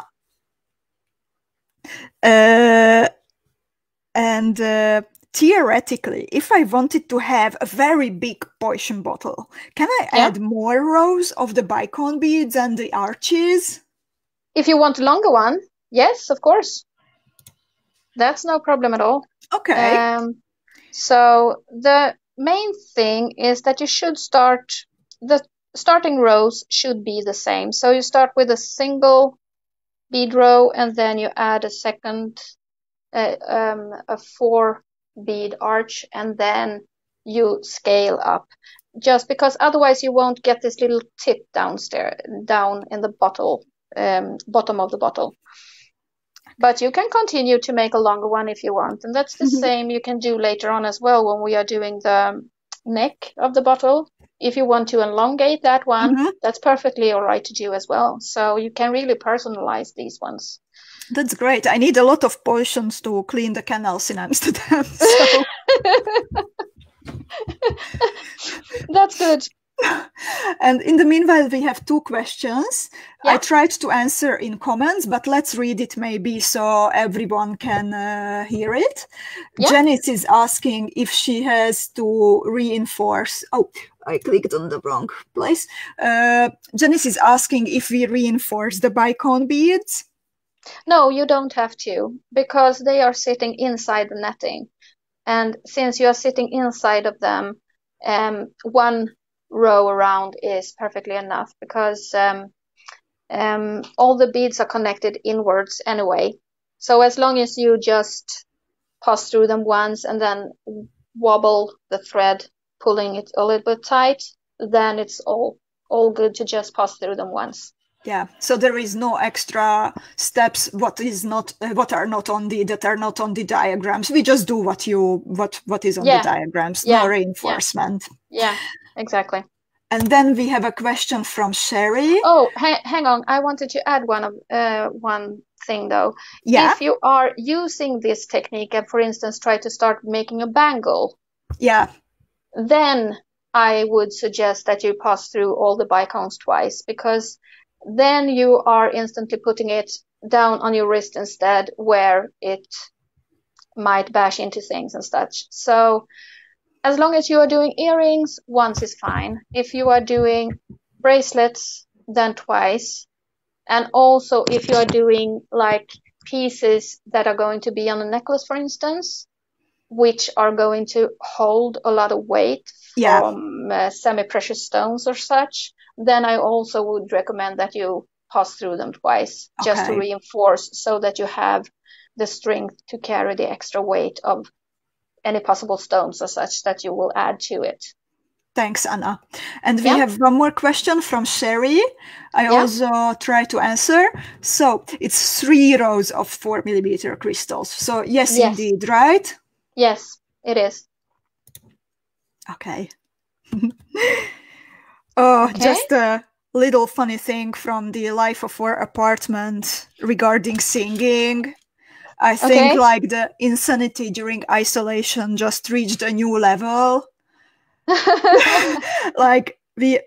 And theoretically, if I wanted to have a very big potion bottle, can I add more rows of the BICONE beads and the arches? If you want a longer one, yes, of course. That's no problem at all. Okay. So the main thing is that you should the starting rows should be the same. So you start with a single bead row and then you add a second, a 4 bead arch, and then you scale up, just because otherwise you won't get this little tip down in the bottom of the bottle. But you can continue to make a longer one if you want, and that's the same you can do later on as well when we are doing the neck of the bottle. If you want to elongate that one, that's perfectly all right to do as well. So you can really personalize these ones. That's great. I need a lot of potions to clean the canals in Amsterdam. So. That's good. And in the meanwhile, we have 2 questions. I tried to answer in comments, but let's read it maybe so everyone can hear it. Janice is asking if she has to reinforce. Oh, I clicked on the wrong place. Janice is asking if we reinforce the BICONE beads. No, you don't have to, because they are sitting inside the netting. And since you are sitting inside of them, 1 row around is perfectly enough, because all the beads are connected inwards anyway. So as long as you just pass through them once and then wobble the thread, pulling it a little bit tight, then it's all good to just pass through them once. Yeah, so there is no extra steps that are not on the diagrams. We just do what is on the diagrams. No reinforcement. Yeah, exactly. And then we have a question from Sherry. Oh, hang on. I wanted to add one thing though. Yeah. If you are using this technique and, for instance, try to start making a bangle. Yeah. Then I would suggest that you pass through all the bicones twice, because then you are instantly putting it down on your wrist instead, where it might bash into things and such. So as long as you are doing earrings, once is fine. If you are doing bracelets, then twice. And also if you are doing like pieces that are going to be on a necklace, for instance, which are going to hold a lot of weight from semi-precious stones or such, then I also would recommend that you pass through them twice, just to reinforce, so that you have the strength to carry the extra weight of any possible stones or such that you will add to it. Thanks, Anna. And we have one more question from Sherry. I also try to answer. So it's 3 rows of 4mm crystals. So yes, indeed, right? Yes, it is. Okay. Just a little funny thing from the life of our apartment regarding singing. I think like the insanity during isolation just reached a new level. Like we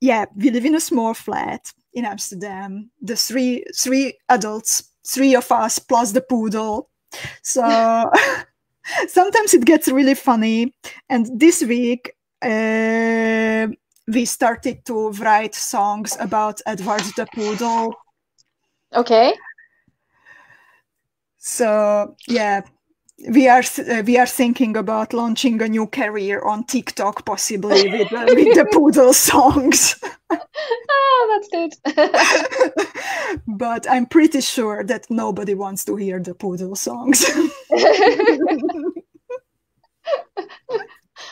live in a small flat in Amsterdam. The three adults, 3 of us plus the poodle. So sometimes it gets really funny. And this week we started to write songs about Edward the poodle. Okay. So yeah, we are thinking about launching a new career on TikTok, possibly with the poodle songs. That's good. But I'm pretty sure that nobody wants to hear the poodle songs.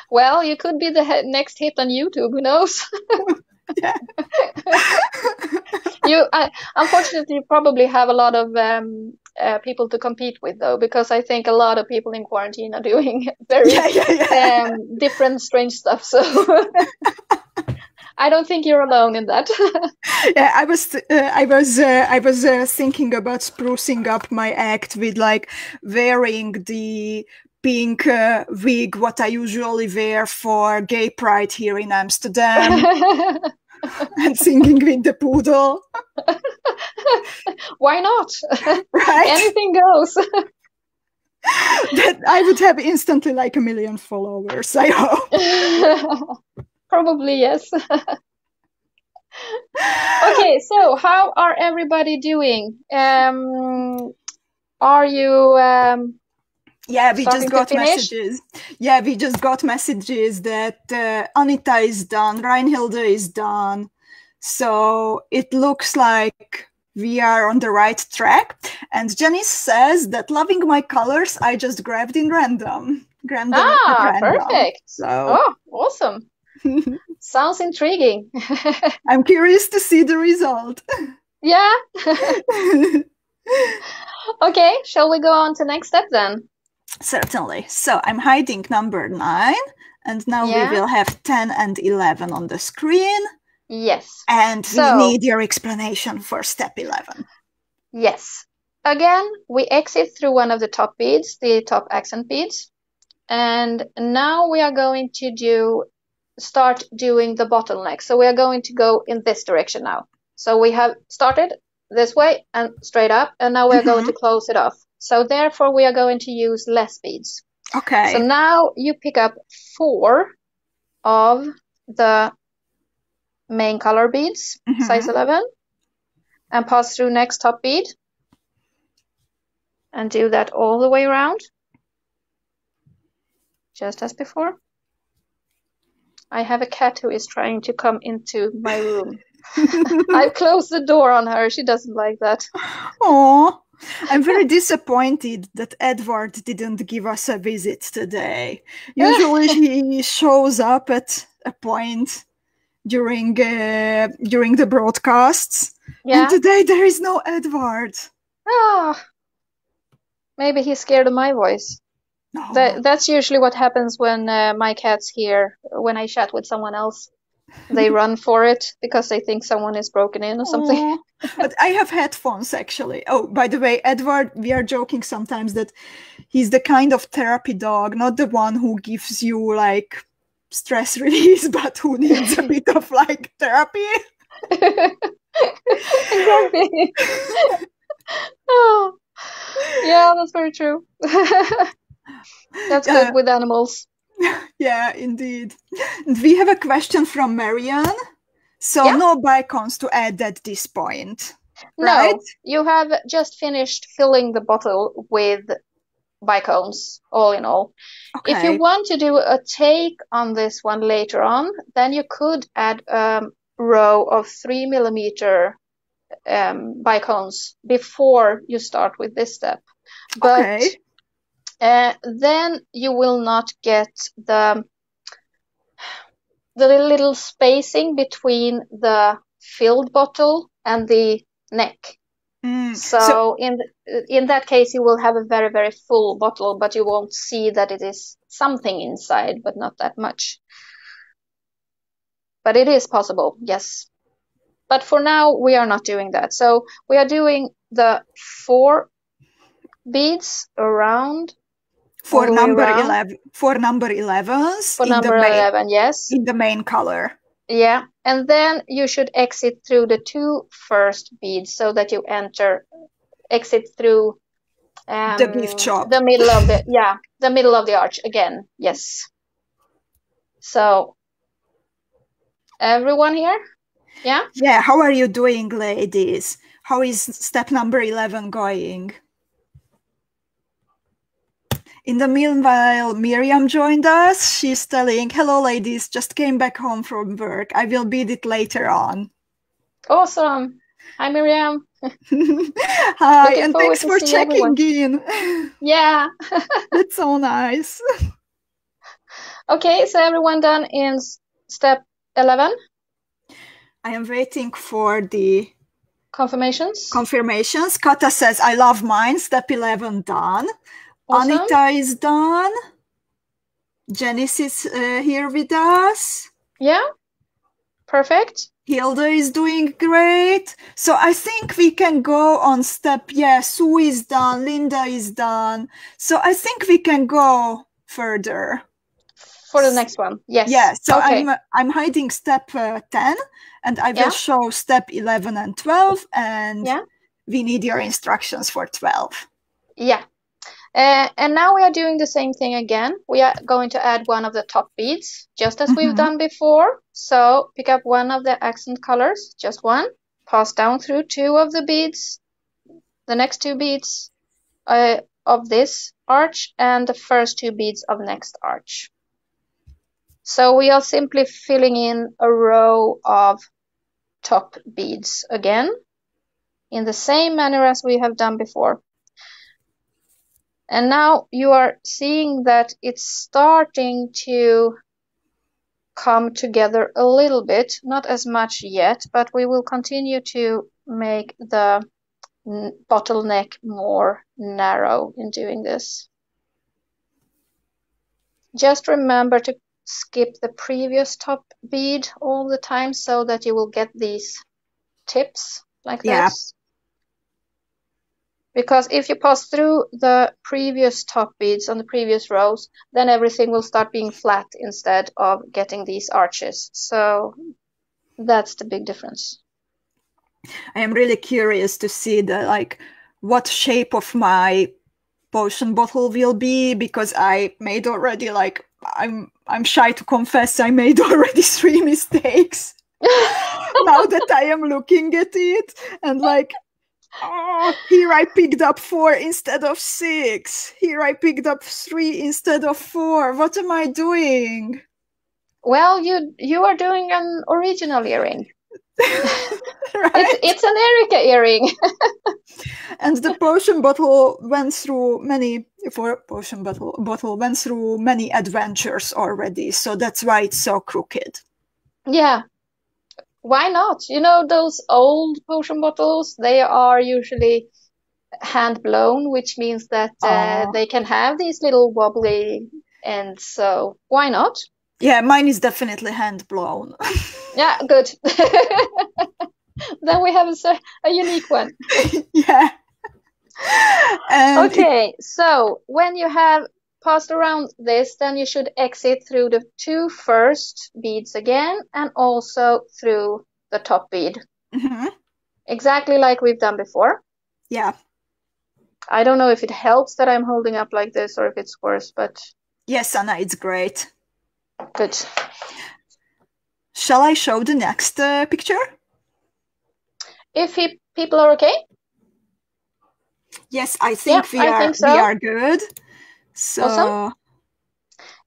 Well, you could be the next hit on YouTube. Who knows? Yeah. Unfortunately, you probably have a lot of people to compete with, though, because I think a lot of people in quarantine are doing very different, strange stuff. So I don't think you're alone in that. Yeah, I was thinking about sprucing up my act with like wearing the pink wig, what I usually wear for Gay Pride here in Amsterdam, and singing with the poodle. Why not? Right? Anything goes. That I would have instantly like 1 million followers, I hope. Probably, yes. Okay, so how are everybody doing? Are you yeah, we just got messages. Yeah, we just got messages that Anita is done, Reinhilde is done. So it looks like we are on the right track. And Janice says that loving my colors, I just grabbed in random. Perfect. So. Oh, awesome. Sounds intriguing. I'm curious to see the result. Yeah. Okay, shall we go on to next step then? Certainly. So I'm hiding number 9, and now we will have 10 and 11 on the screen. Yes. And we need your explanation for step 11. Yes. Again, we exit through one of the top beads, the top accent beads. And now we are going to start doing the bottleneck. So we are going to go in this direction now. So we have started this way and straight up, and now we're going to close it off. So therefore we are going to use less beads. Okay. So now you pick up 4 of the main color beads, size 11, and pass through next top bead. And do that all the way around. Just as before. I have a cat who is trying to come into my room. I've closed the door on her. She doesn't like that. Oh, I'm very disappointed that Edward didn't give us a visit today. Usually he shows up at a point during the broadcasts. Yeah. And today there is no Edward. Oh, maybe he's scared of my voice. No. That's usually what happens when my cat's here. When I chat with someone else, they run for it because they think someone is broken in or something. But I have headphones, actually. Oh, by the way, Edward, we are joking sometimes that he's the kind of therapy dog, not the one who gives you like stress release, but who needs a bit of like therapy. Exactly. Oh, yeah, that's very true. That's good with animals. Yeah, indeed. We have a question from Marianne. So no bicones to add at this point, right? No, you have just finished filling the bottle with bicones, all in all. Okay. If you want to do a take on this one later on, then you could add a row of 3 millimeter bicones before you start with this step. But then you will not get the little spacing between the filled bottle and the neck. So in that case, you will have a very, very full bottle, but you won't see that it is something inside, but not that much. But it is possible, yes. But for now, we are not doing that. So we are doing the 4 beads around. For number 11. For number 11s. For number 11, yes. In the main color. Yeah. And then you should exit through the 2 first beads so that you exit through the gift shop. The middle of the middle of the arch again. Yes. So everyone here? Yeah? Yeah, how are you doing, ladies? How is step number 11 going? In the meanwhile, Miriam joined us. She's telling, hello, ladies, just came back home from work. I will bead it later on. Awesome. Hi, Miriam. Hi, Looking and forward thanks to for see checking everyone. in. Yeah. That's so nice. Okay, so everyone done in step 11? I am waiting for the Confirmations. Kata says, I love mine. Step 11 done. Awesome. Anita is done. Janice is here with us. Yeah. Perfect. Hilda is doing great. So I think we can go on step. Yeah, Sue is done. Linda is done. So I think we can go further. For the next one. Yes. Yeah, so okay. I'm hiding step 10 and I will show step 11 and 12 and we need your instructions for 12. Yeah. And now we are doing the same thing again. We are going to add one of the top beads, just as we've done before. So pick up one of the accent colors, just one. Pass down through two of the beads, the next two beads of this arch, and the first two beads of next arch. So we are simply filling in a row of top beads again, in the same manner as we have done before. And now you are seeing that it's starting to come together a little bit, not as much yet, but we will continue to make the bottleneck more narrow in doing this. Just remember to skip the previous top bead all the time so that you will get these tips like this. Because if you pass through the previous top beads on the previous rows, then everything will start being flat instead of getting these arches. So that's the big difference. I am really curious to see what shape of my potion bottle will be, because I made already I'm shy to confess I made already 3 mistakes. Now that I am looking at it and oh, here I picked up 4 instead of 6. Here I picked up 3 instead of 4. What am I doing? Well, you are doing an original earring. Right? It's an Erika earring. And the potion bottle went through many went through many adventures already, so that's why it's so crooked. Yeah. Why not? You know, those old potion bottles, they are usually hand blown, which means that they can have these little wobbly ends. So why not? Yeah, mine is definitely hand blown. Yeah, good. Then we have a unique one. Yeah. And okay, so when you have passed around this, then you should exit through the 2 first beads again, and also through the top bead. Exactly like we've done before. Yeah. I don't know if it helps that I'm holding up like this or if it's worse, but... Yes, Anna, it's great. Good. Shall I show the next picture? If people are okay? Yes, I think we are good. So awesome.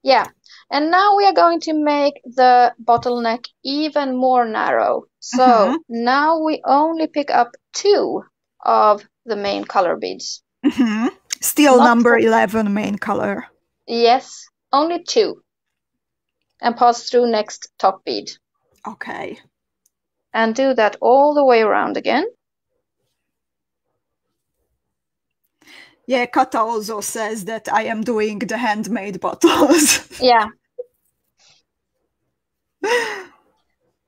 Yeah, and now we are going to make the bottleneck even more narrow. So now we only pick up 2 of the main color beads. Still number 11 main color. Yes, only 2. And pass through next top bead. Okay. And do that all the way around again. Yeah, Kata also says that I am doing the handmade bottles. Yeah.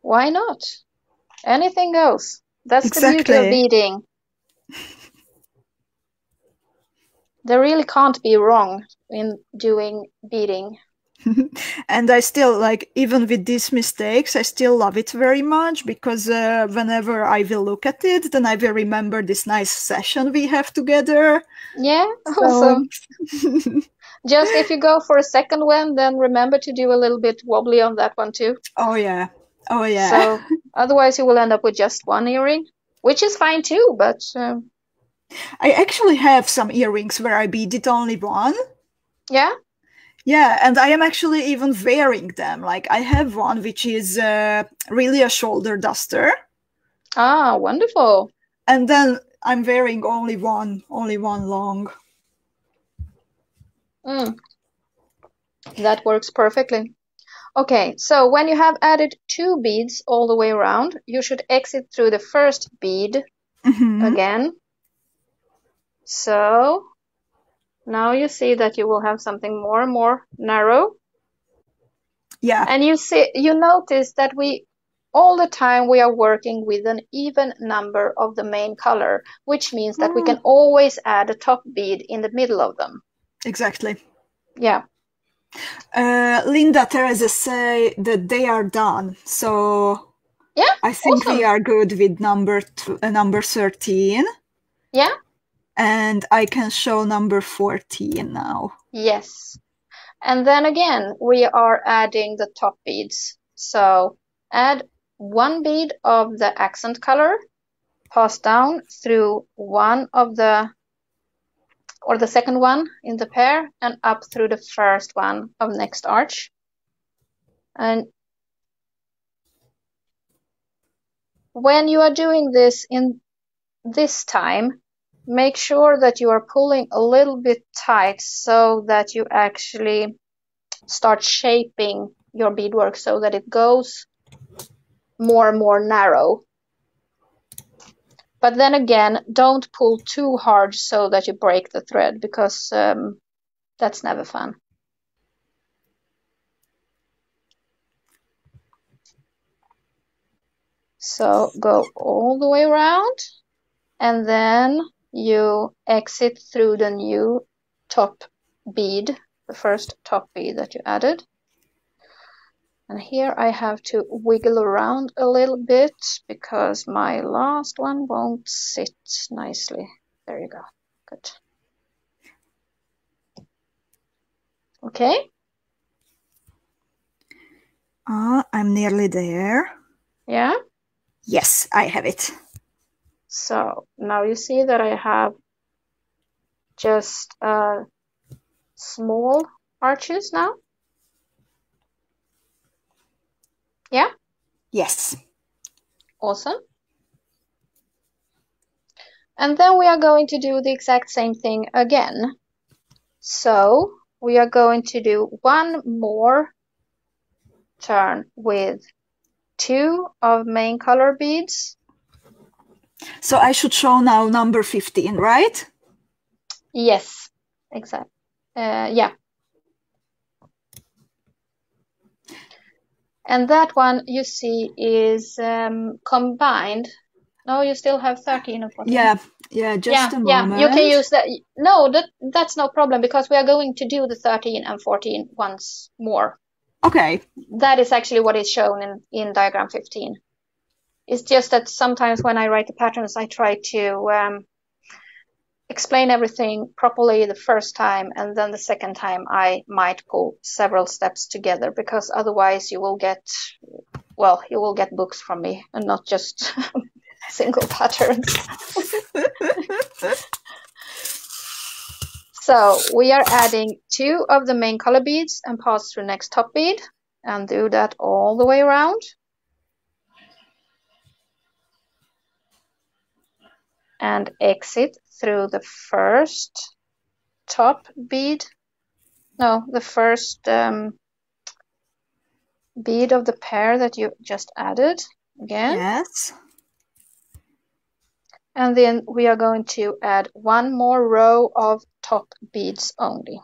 Why not? Anything goes. That's the beauty of beading. There really can't be wrong in doing beading. And I still, even with these mistakes, I still love it very much, because whenever I will look at it, then I will remember this nice session we have together. Yeah, awesome. Just if you go for a second one, then remember to do a little bit wobbly on that one too. Oh yeah. Oh yeah. So otherwise you will end up with just one earring, which is fine too, but... I actually have some earrings where I beaded only one. Yeah? Yeah, and I am actually even wearing them. Like I have one which is really a shoulder duster. Ah, wonderful. And then I'm wearing only one long. That works perfectly. Okay, so when you have added 2 beads all the way around, you should exit through the first bead again. So now you see that you will have something more and more narrow. Yeah. And you notice that all the time we are working with an even number of the main color, which means that we can always add a top bead in the middle of them. Exactly. Yeah. Linda, Teresa say that they are done. So yeah, I think awesome. We are good with number 13. Yeah. And I can show number 14 now. Yes. And then again, we are adding the top beads. So add 1 bead of the accent color, pass down through one of the second one in the pair and up through the first one of next arch. And when you are doing this in this time, make sure that you are pulling a little bit tight so that you actually start shaping your beadwork so that it goes more and more narrow. But then again, don't pull too hard so that you break the thread, because that's never fun. So go all the way around, and then you exit through the new top bead, the first top bead that you added. And here I have to wiggle around a little bit because my last one won't sit nicely. There you go. Good. Okay. I'm nearly there. Yeah. Yes, I have it. So now you see that I have just small arches now. Yeah. Yes. Awesome. And then we are going to do the exact same thing again. So we are going to do one more turn with 2 of main color beads. So I should show now number 15, right? Yes, exactly. Yeah. And that one you see is combined. No, you still have 13 and 14. Yeah, just a moment. You can use that. No, that's no problem, because we are going to do the 13 and 14 once more. Okay. That is actually what is shown in diagram 15. It's just that sometimes when I write the patterns, I try to explain everything properly the first time, and then the second time I might pull several steps together, because otherwise you will get books from me and not just single patterns. So we are adding 2 of the main color beads and pass through next top bead and do that all the way around. And exit through the first top bead. No, the first bead of the pair that you just added again. Yes. And then we are going to add 1 more row of top beads only.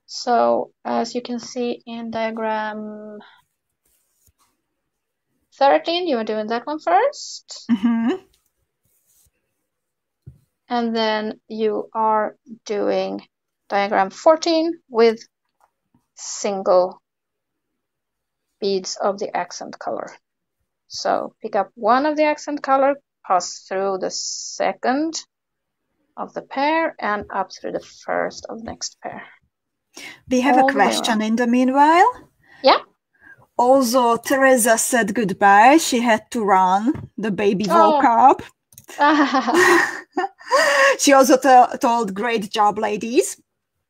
So as you can see in diagram 13, you are doing that one first. And then you are doing diagram 14 with single beads of the accent color. So pick up 1 of the accent color, pass through the second of the pair and up through the first of the next pair. We have a question in the meanwhile. Yeah. Also, Teresa said goodbye. She had to run. The baby woke up. She also told, great job, ladies.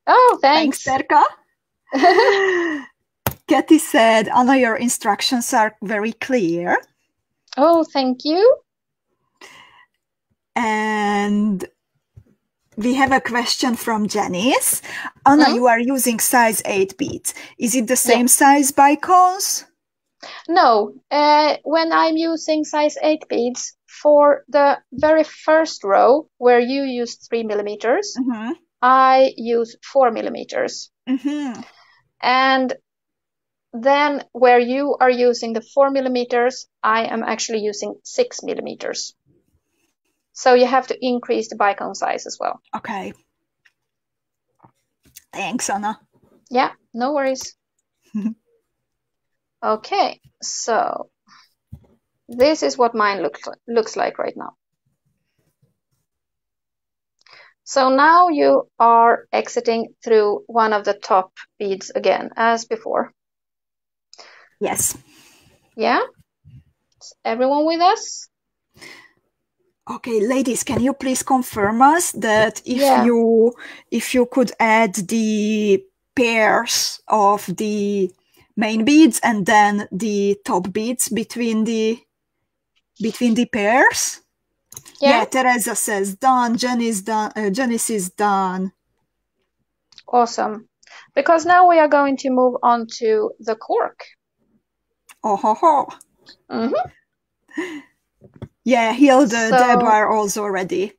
Oh, thanks. Thanks, Erika. Katie said, Anna, your instructions are very clear. Oh, thank you. And we have a question from Janice. Anna, you are using size 8 beads. Is it the same size BICONEs? No, when I'm using size 8 beads, for the very first row where you use 3 millimeters, I use 4 millimeters. And then where you are using the 4 millimeters, I am actually using 6 millimeters. So you have to increase the BICONE size as well. Okay. Thanks, Anna. Yeah, no worries. Okay, so this is what mine looks like right now. So now you are exiting through one of the top beads again, as before. Yes. Yeah? Is everyone with us? Okay, ladies, can you please confirm us that if you could add the pairs of the main beads and then the top beads between the pairs? Yeah, Teresa says done. Janice is done. Awesome. Because now we are going to move on to the cork. Oh ho ho. Yeah, Hilda, Deb are also ready.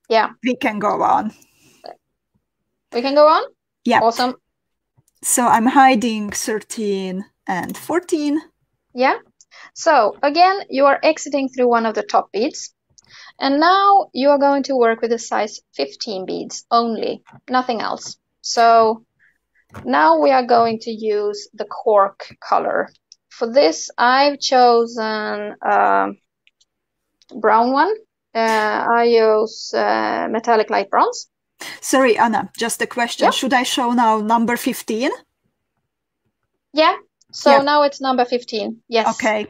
Yeah. We can go on. We can go on? Yeah. Awesome. So I'm hiding 13 and 14. Yeah. So again, you are exiting through one of the top beads. And now you are going to work with the size 15 beads only, nothing else. So now we are going to use the cork color. For this, I've chosen brown one. I use metallic light bronze. Sorry, Anna, just a question. Yeah. Should I show now number 15? Yeah. So now it's number 15. Yes. Okay.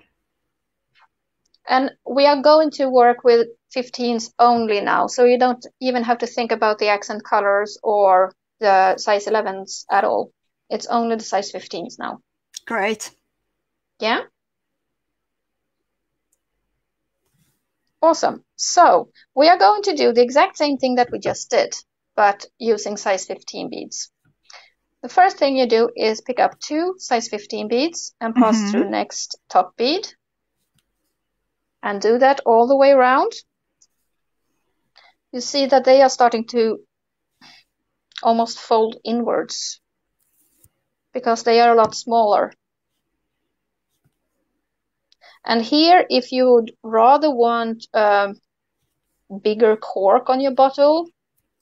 And we are going to work with 15s only now. So you don't even have to think about the accent colors or the size 11s at all. It's only the size 15s now. Great. Yeah. Awesome. So we are going to do the exact same thing that we just did, but using size 15 beads. The first thing you do is pick up 2 size 15 beads and pass through next top bead. And do that all the way around. You see that they are starting to almost fold inwards because they are a lot smaller. And here, if you would rather want a bigger cork on your bottle,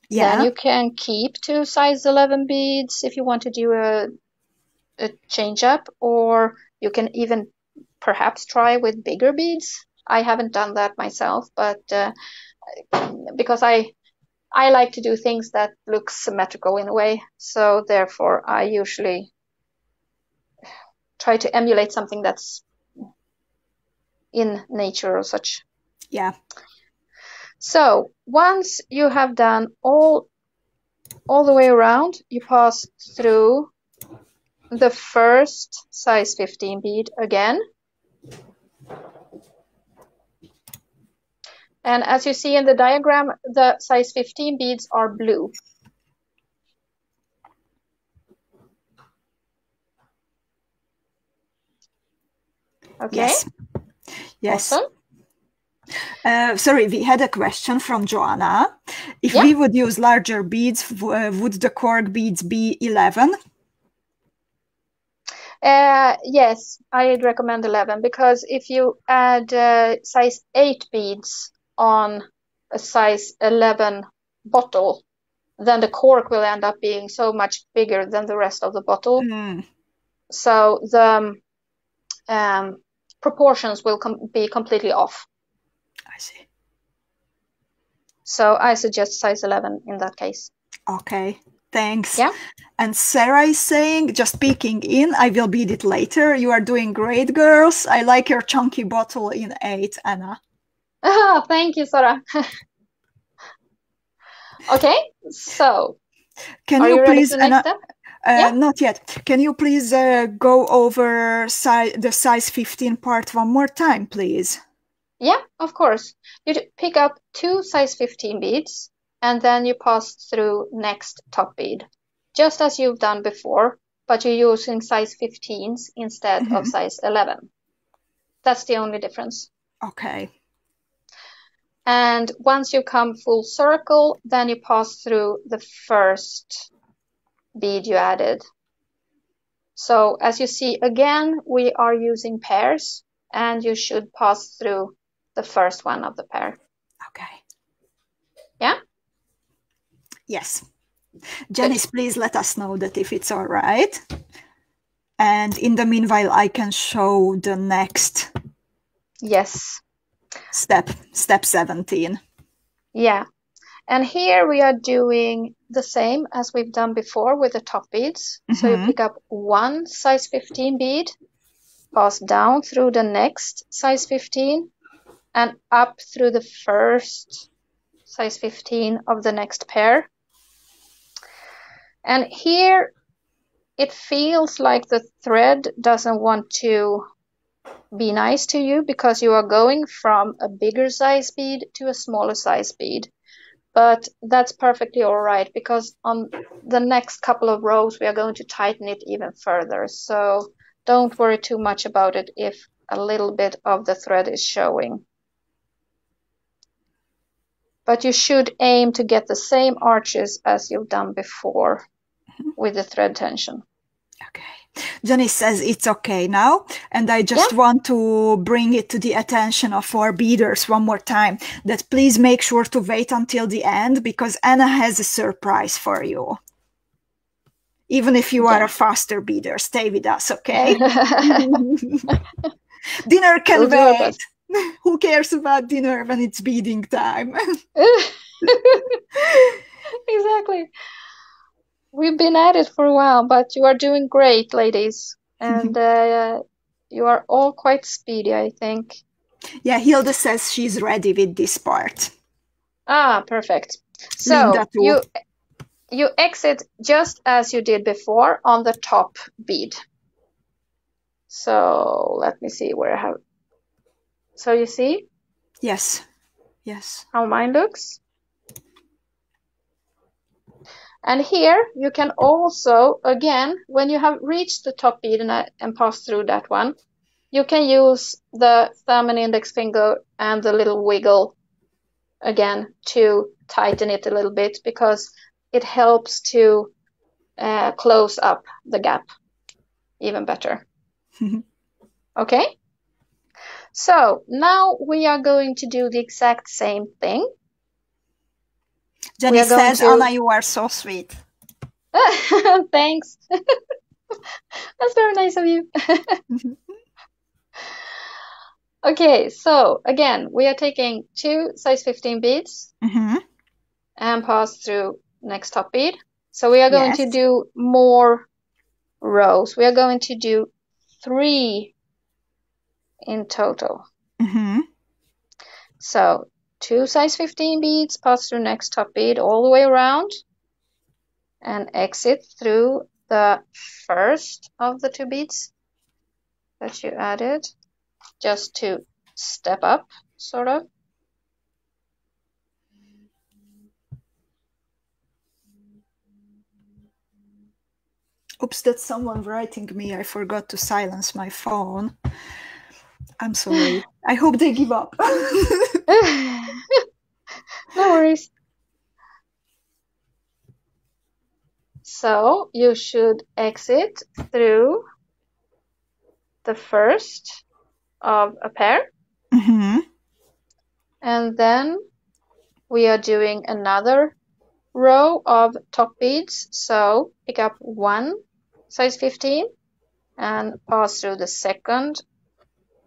then you can keep 2 size 11 beads if you want to do a change up, or you can even perhaps try with bigger beads. I haven't done that myself, but because I like to do things that look symmetrical in a way, so therefore I usually try to emulate something that's in nature or such. Yeah. So once you have done all the way around, you pass through the first size 15 bead again. And as you see in the diagram, the size 15 beads are blue. Okay. Yes. Awesome. Sorry, we had a question from Joanna. If we would use larger beads, would the cork beads be 11? Yes, I'd recommend 11, because if you add size 8 beads on a size 11 bottle, then the cork will end up being so much bigger than the rest of the bottle. So the proportions will be completely off. I see. So I suggest size 11 in that case. Okay, thanks. Yeah. And Sarah is saying, just peeking in, I will bead it later. You are doing great, girls. I like your chunky bottle in 8, Anna. Oh, thank you, Sarah. Okay, so Can are you you ready please, for the next step? Yeah. not yet, can you please go over the size 15 part one more time, please? Yeah, of course. You pick up 2 size 15 beads and then you pass through next top bead, just as you've done before, but you're using size 15s instead of size 11. That's the only difference. Okay. And once you come full circle, then you pass through the first bead you added. So as you see, again, we are using pairs, and you should pass through the first one of the pair. Okay. Yeah? Yes. Janice, please let us know that if it's all right. And in the meanwhile, I can show the next step 17. Yeah. And here we are doing the same as we've done before with the top beads. So you pick up 1 size 15 bead, pass down through the next size 15, and up through the first size 15 of the next pair. And here it feels like the thread doesn't want to be nice to you because you are going from a bigger size bead to a smaller size bead. But that's perfectly all right because on the next couple of rows we are going to tighten it even further. So don't worry too much about it if a little bit of the thread is showing. But you should aim to get the same arches as you've done before with the thread tension. Okay. Jenny says it's okay now, and I just want to bring it to the attention of our beaders one more time that please make sure to wait until the end because Anna has a surprise for you. Even if you are a faster beader, stay with us, okay? Dinner can wait. Who cares about dinner when it's beading time? Exactly. We've been at it for a while, but you are doing great, ladies. And you are all quite speedy, I think. Yeah, Hilda says she's ready with this part. Ah, perfect. So you exit just as you did before on the top bead. So let me see where I have. So you see? Yes. Yes. How mine looks? And here you can also, again, when you have reached the top bead and passed through that one, you can use the thumb and index finger and the little wiggle again to tighten it a little bit because it helps to close up the gap even better. Okay? So now we are going to do the exact same thing. Jenny says, Anna, you are so sweet. Thanks. That's very nice of you. Okay, so again, we are taking 2 size 15 beads and pass through next top bead. So we are going to do more rows. We are going to do 3 in total. So 2 size 15 beads, pass through next top bead all the way around and exit through the first of the 2 beads that you added just to step up, sort of. Oops, that's someone writing me. I forgot to silence my phone. I'm sorry. I hope they give up. No worries. So you should exit through the first of a pair. And then we are doing another row of top beads. So pick up 1 size 15 and pass through the second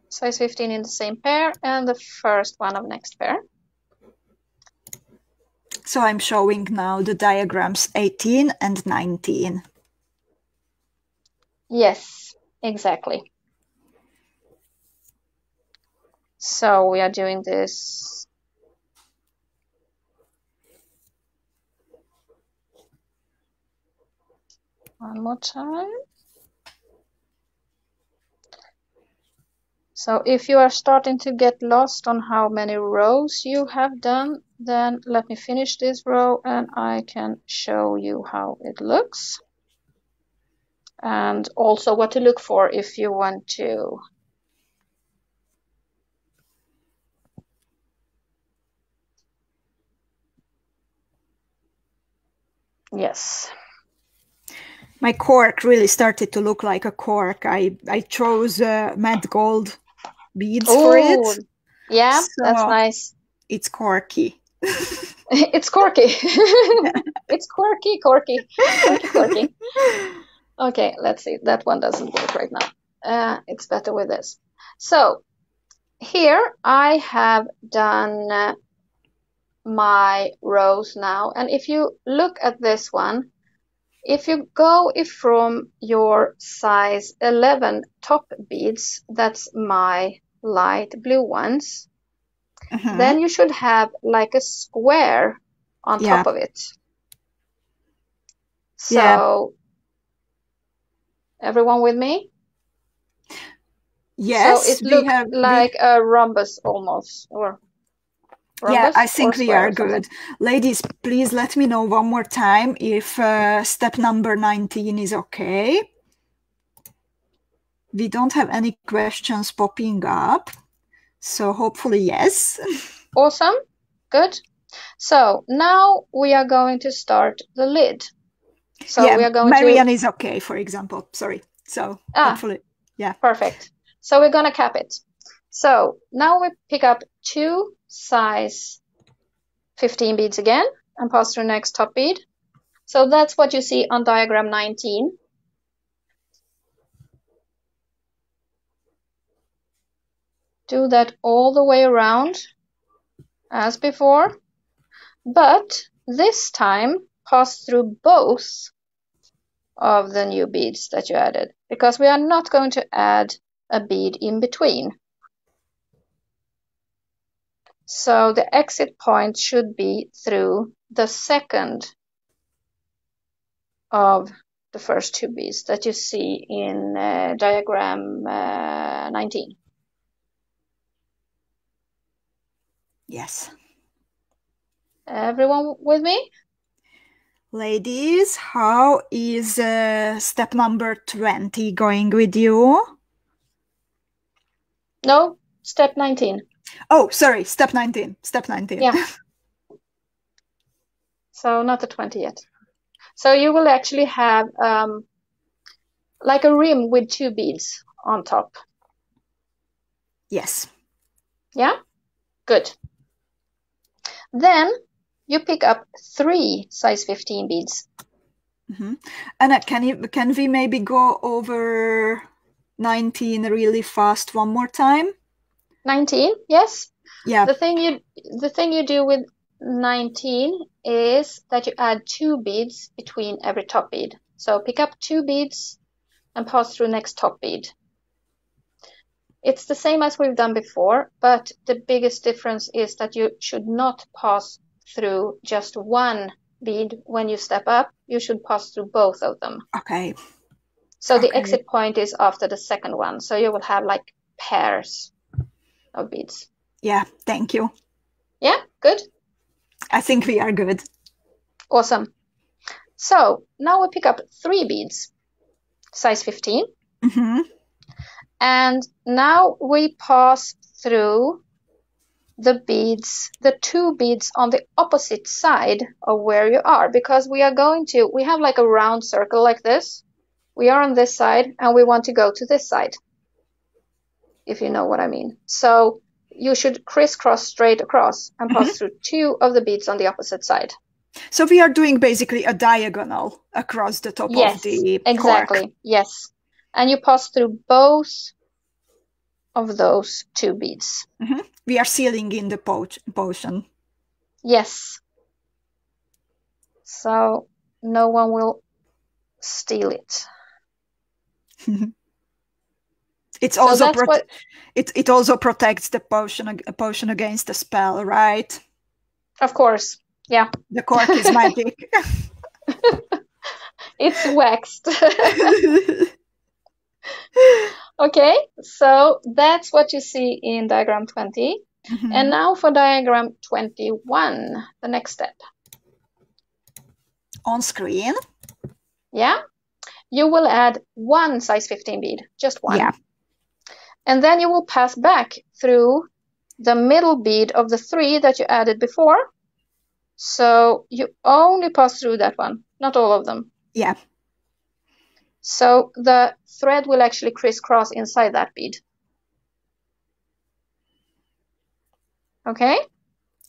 size 15 in the same pair and the first one of next pair. So I'm showing now the diagrams 18 and 19. Yes, exactly. So we are doing this One more time. So if you are starting to get lost on how many rows you have done, then let me finish this row and I can show you how it looks. And also what to look for if you want to. Yes. My cork really started to look like a cork. I chose matte gold beads for it. Yeah, so that's nice. It's corky. It's corky. It's corky. Okay, let's see. That one doesn't work right now. It's better with this. So here I have done my rows now. And if you look at this one, if you go from your size 11 top beads, that's my light blue ones, then you should have like a square on top of it. So, everyone with me? Yes. So it looks like a rhombus almost, or rhombus. Yeah, I think we are good. Ladies, please let me know one more time if step number 19 is okay. We don't have any questions popping up, so hopefully yes. Awesome, good. So now we are going to start the lid. So yeah, we are going Marianne is okay, for example. Sorry. So hopefully, yeah. Perfect. So we're gonna cap it. So now we pick up 2 size 15 beads again and pass through next top bead. So that's what you see on diagram 19. Do that all the way around as before, but this time pass through both of the new beads that you added, because we are not going to add a bead in between. So the exit point should be through the second of the first 2 beads that you see in diagram 19. Yes. Everyone with me? Ladies, how is step number 20 going with you? No, step 19. Oh, sorry, step 19. Step 19. Yeah. So not the 20 yet. So you will actually have like a rim with 2 beads on top. Yes. Yeah? Good. Then you pick up 3 size 15 beads. Anna, can we maybe go over 19 really fast one more time? 19, yes. Yeah. The thing you do with 19 is that you add 2 beads between every top bead. So pick up 2 beads and pass through next top bead. It's the same as we've done before, but the biggest difference is that you should not pass through just one bead when you step up. You should pass through both of them. Okay. So the exit point is after the second one. So you will have like pairs of beads. Yeah, thank you. Yeah, good. I think we are good. Awesome. So now we pick up 3 beads, size 15. And now we pass through the beads, the 2 beads on the opposite side of where you are, because we have like a round circle like this. We are on this side and we want to go to this side, if you know what I mean. So you should crisscross straight across and pass through 2 of the beads on the opposite side. So we are doing basically a diagonal across the top of the exactly. cork. Yes. And you pass through both of those 2 beads. We are sealing in the potion. Yes. So no one will steal it. It's also it also protects the potion against the spell, right? Of course. Yeah. The cork is magic. It's waxed. Okay, so that's what you see in diagram 20. And now for diagram 21, the next step. On screen. Yeah, you will add one size 15 bead, just one. Yeah. And then you will pass back through the middle bead of the 3 that you added before. So you only pass through that one, not all of them. Yeah. So the thread will actually crisscross inside that bead. Okay?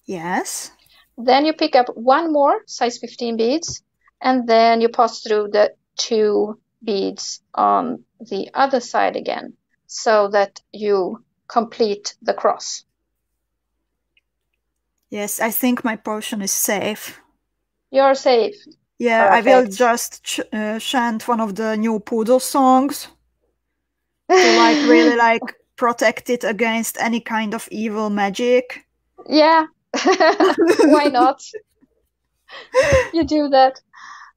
Yes. Then you pick up one more size 15 beads, and then you pass through the 2 beads on the other side again, so that you complete the cross. Yes, I think my potion is safe. You're safe. Yeah, Perfect. I will just chant one of the new Poodle songs to like really like protect it against any kind of evil magic. Yeah. Why not? You do that.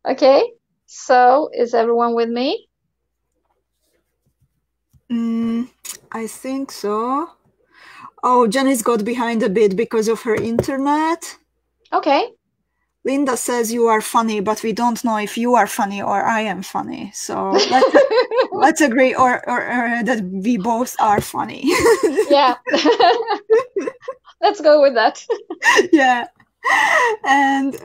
Okay. So is everyone with me? I think so. Oh, Janice got behind a bit because of her internet. Okay. Linda says you are funny, but we don't know if you are funny or I am funny. So let's agree or that we both are funny. Yeah. Let's go with that. Yeah. And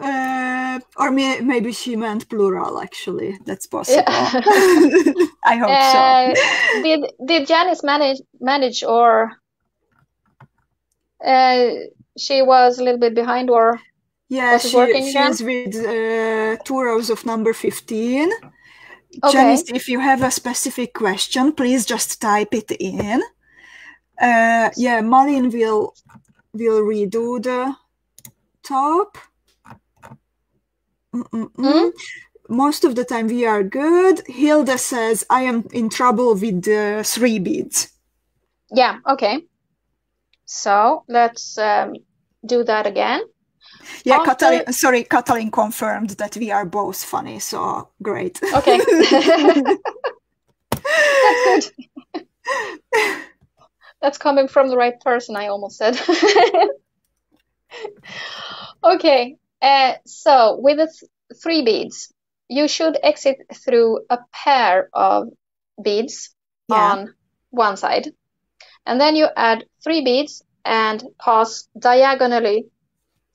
or maybe she meant plural, actually. That's possible. Yeah. I hope so. Did Janice manage or she was a little bit behind, or yeah, she's with 2 rows of number 15. Okay. Janice, if you have a specific question, please just type it in. Yeah, Malin will redo the top. Most of the time we are good. Hilda says I am in trouble with the 3 beads. Yeah, okay. So let's do that again. Yeah, Katalin confirmed that we are both funny, so great. Okay. That's good. That's coming from the right person, I almost said. Okay, so with the 3 beads, you should exit through a pair of beads on one side. And then you add 3 beads and pass diagonally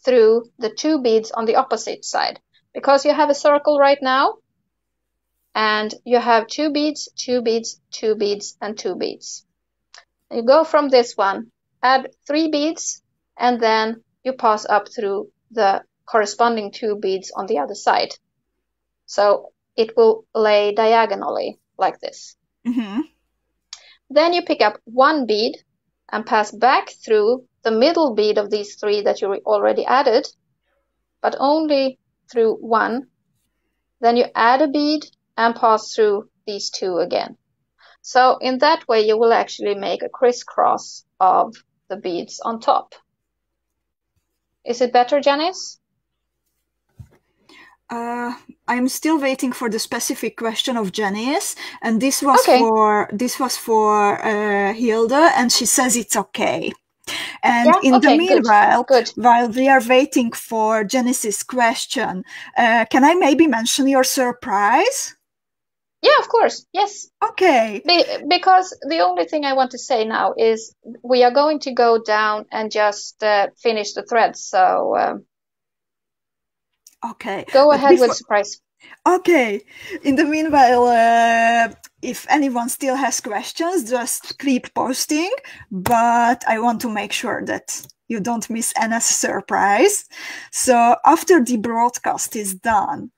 through the 2 beads on the opposite side. Because you have a circle right now, and you have 2 beads, 2 beads, 2 beads, and 2 beads. You go from this one, add 3 beads, and then you pass up through the corresponding 2 beads on the other side. So it will lay diagonally like this. Then you pick up 1 bead and pass back through the middle bead of these 3 that you already added, but only through 1. Then you add a bead and pass through these 2 again. So in that way, you will actually make a crisscross of the beads on top. Is it better, Janice? I'm still waiting for the specific question of Janice, and this was for Hilda, and she says it's okay. And in the meanwhile, while we are waiting for Janice's question, can I maybe mention your surprise? Yeah, of course. Yes. Okay. Because the only thing I want to say now is we are going to go down and just finish the threads. So okay. Go ahead with surprise. Okay. In the meanwhile, if anyone still has questions, just keep posting. But I want to make sure that you don't miss Anna's surprise. So after the broadcast is done,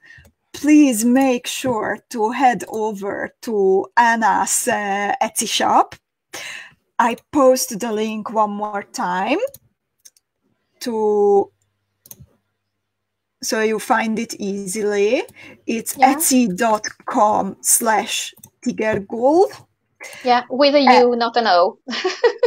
please make sure to head over to Anna's Etsy shop. I post the link one more time so you find it easily. It's etsy.com/Tigerguld. Yeah, with a U, not an O.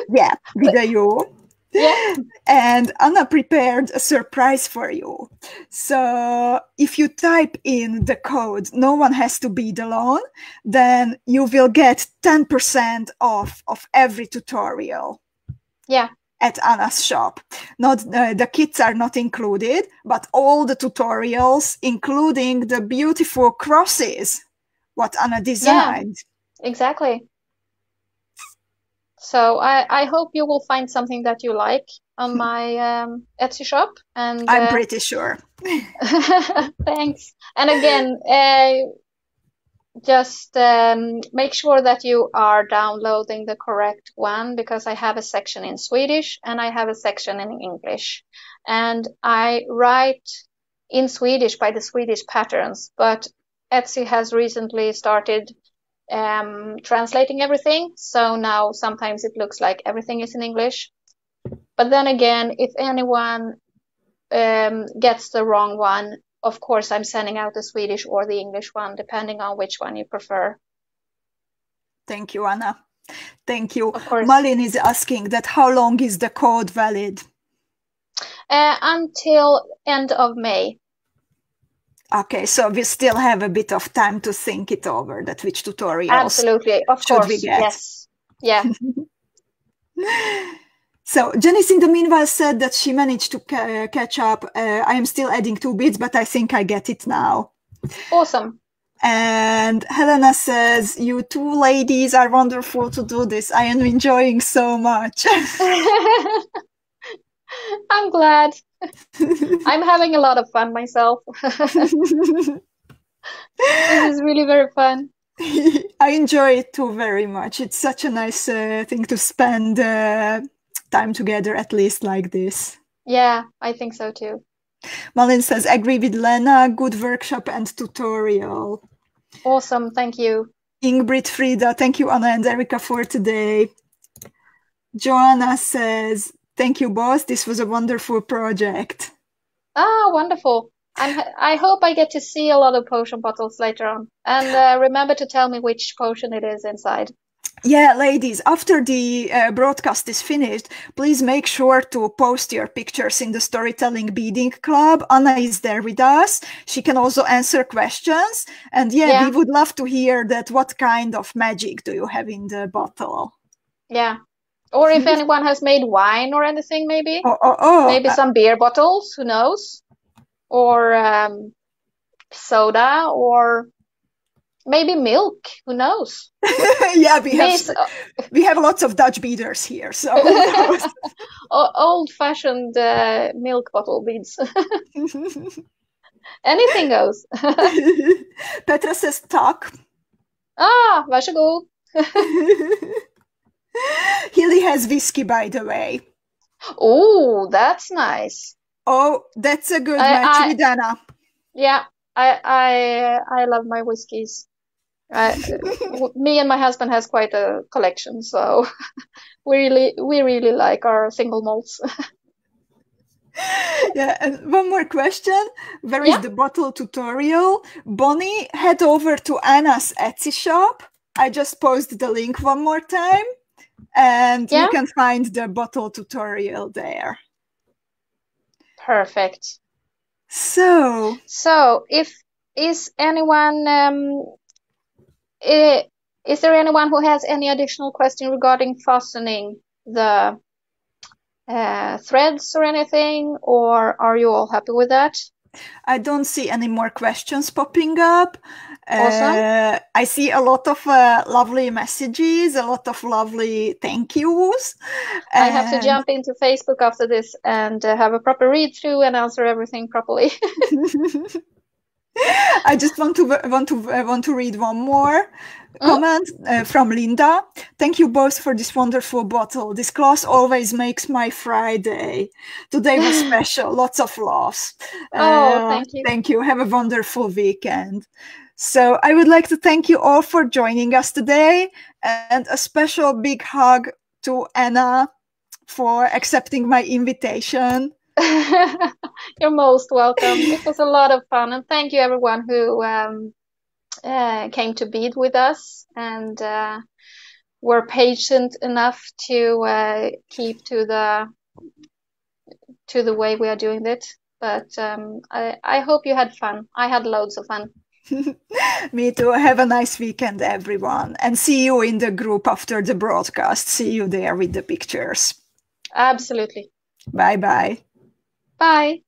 Yeah, with a U. Yeah. And Anna prepared a surprise for you. So if you type in the code, no one has to bid alone, then you will get 10% off of every tutorial. Yeah. At Anna's shop. Not the kits are not included, but all the tutorials, including the beautiful crosses, what Anna designed. Yeah, exactly. So I hope you will find something that you like on my Etsy shop. And I'm pretty sure. thanks. And again, just make sure that you are downloading the correct one, because I have a section in Swedish and I have a section in English. And I write in Swedish by the Swedish patterns, but Etsy has recently started translating everything. So now sometimes it looks like everything is in English. But then again, if anyone gets the wrong one, of course, I'm sending out the Swedish or the English one, depending on which one you prefer. Thank you, Anna. Thank you. Of course. Malin is asking that how long is the code valid? Until end of May. Okay, so we still have a bit of time to think it over, that which tutorials Absolutely, of should course. we get. Yes. Yeah. So Janice in the meanwhile said that she managed to catch up. I am still adding 2 bits, but I think I get it now. Awesome. And Helena says, you two ladies are wonderful to do this. I am enjoying so much. I'm glad. I'm having a lot of fun myself. This is really very fun. I enjoy it too very much. It's such a nice thing to spend time together, at least like this. Yeah, I think so too. Malin says, agree with Lena, good workshop and tutorial. Awesome, thank you. Ingrid Frida, thank you Anna and Erika for today. Joanna says, thank you boss, this was a wonderful project. Ah, wonderful. I hope I get to see a lot of potion bottles later on. And remember to tell me which potion it is inside. Yeah, ladies, after the broadcast is finished, please make sure to post your pictures in the Storytelling Beading Club. Anna is there with us. She can also answer questions. And yeah, we would love to hear that. What kind of magic do you have in the bottle? Yeah. Or if anyone has made wine or anything, maybe. Maybe some beer bottles, who knows? Or soda, or maybe milk, who knows? Yeah, we have lots of Dutch beaders here, so old-fashioned milk bottle beads. Anything goes. Petra says tack. Ah, varsågod. Hilly has whiskey, by the way. Oh, that's nice. Oh, that's a good match with Anna. Yeah, I love my whiskeys. Me and my husband has quite a collection, so we really like our single malts. Yeah, and one more question. Where is the bottle tutorial? Bonnie, head over to Anna's Etsy shop. I just posted the link one more time, and you can find the bottle tutorial there. Perfect. So is there anyone who has any additional question regarding fastening the threads or anything, or are you all happy with that? I don't see any more questions popping up. Awesome. I see a lot of lovely messages, a lot of lovely thank yous. I have to jump into Facebook after this and have a proper read through and answer everything properly. I just want to read one more comment from Linda. Thank you both for this wonderful bottle. This class always makes my Friday. Today was special. Lots of laughs. Thank you. Thank you. Have a wonderful weekend. So I would like to thank you all for joining us today, and a special big hug to Anna for accepting my invitation. You're most welcome. It was a lot of fun, and thank you everyone who came to Bead with us and were patient enough to keep to the to the way we are doing it. But I hope you had fun. I had loads of fun. Me too. Have a nice weekend, everyone. And see you in the group after the broadcast. See you there with the pictures. Absolutely. Bye-bye. Bye.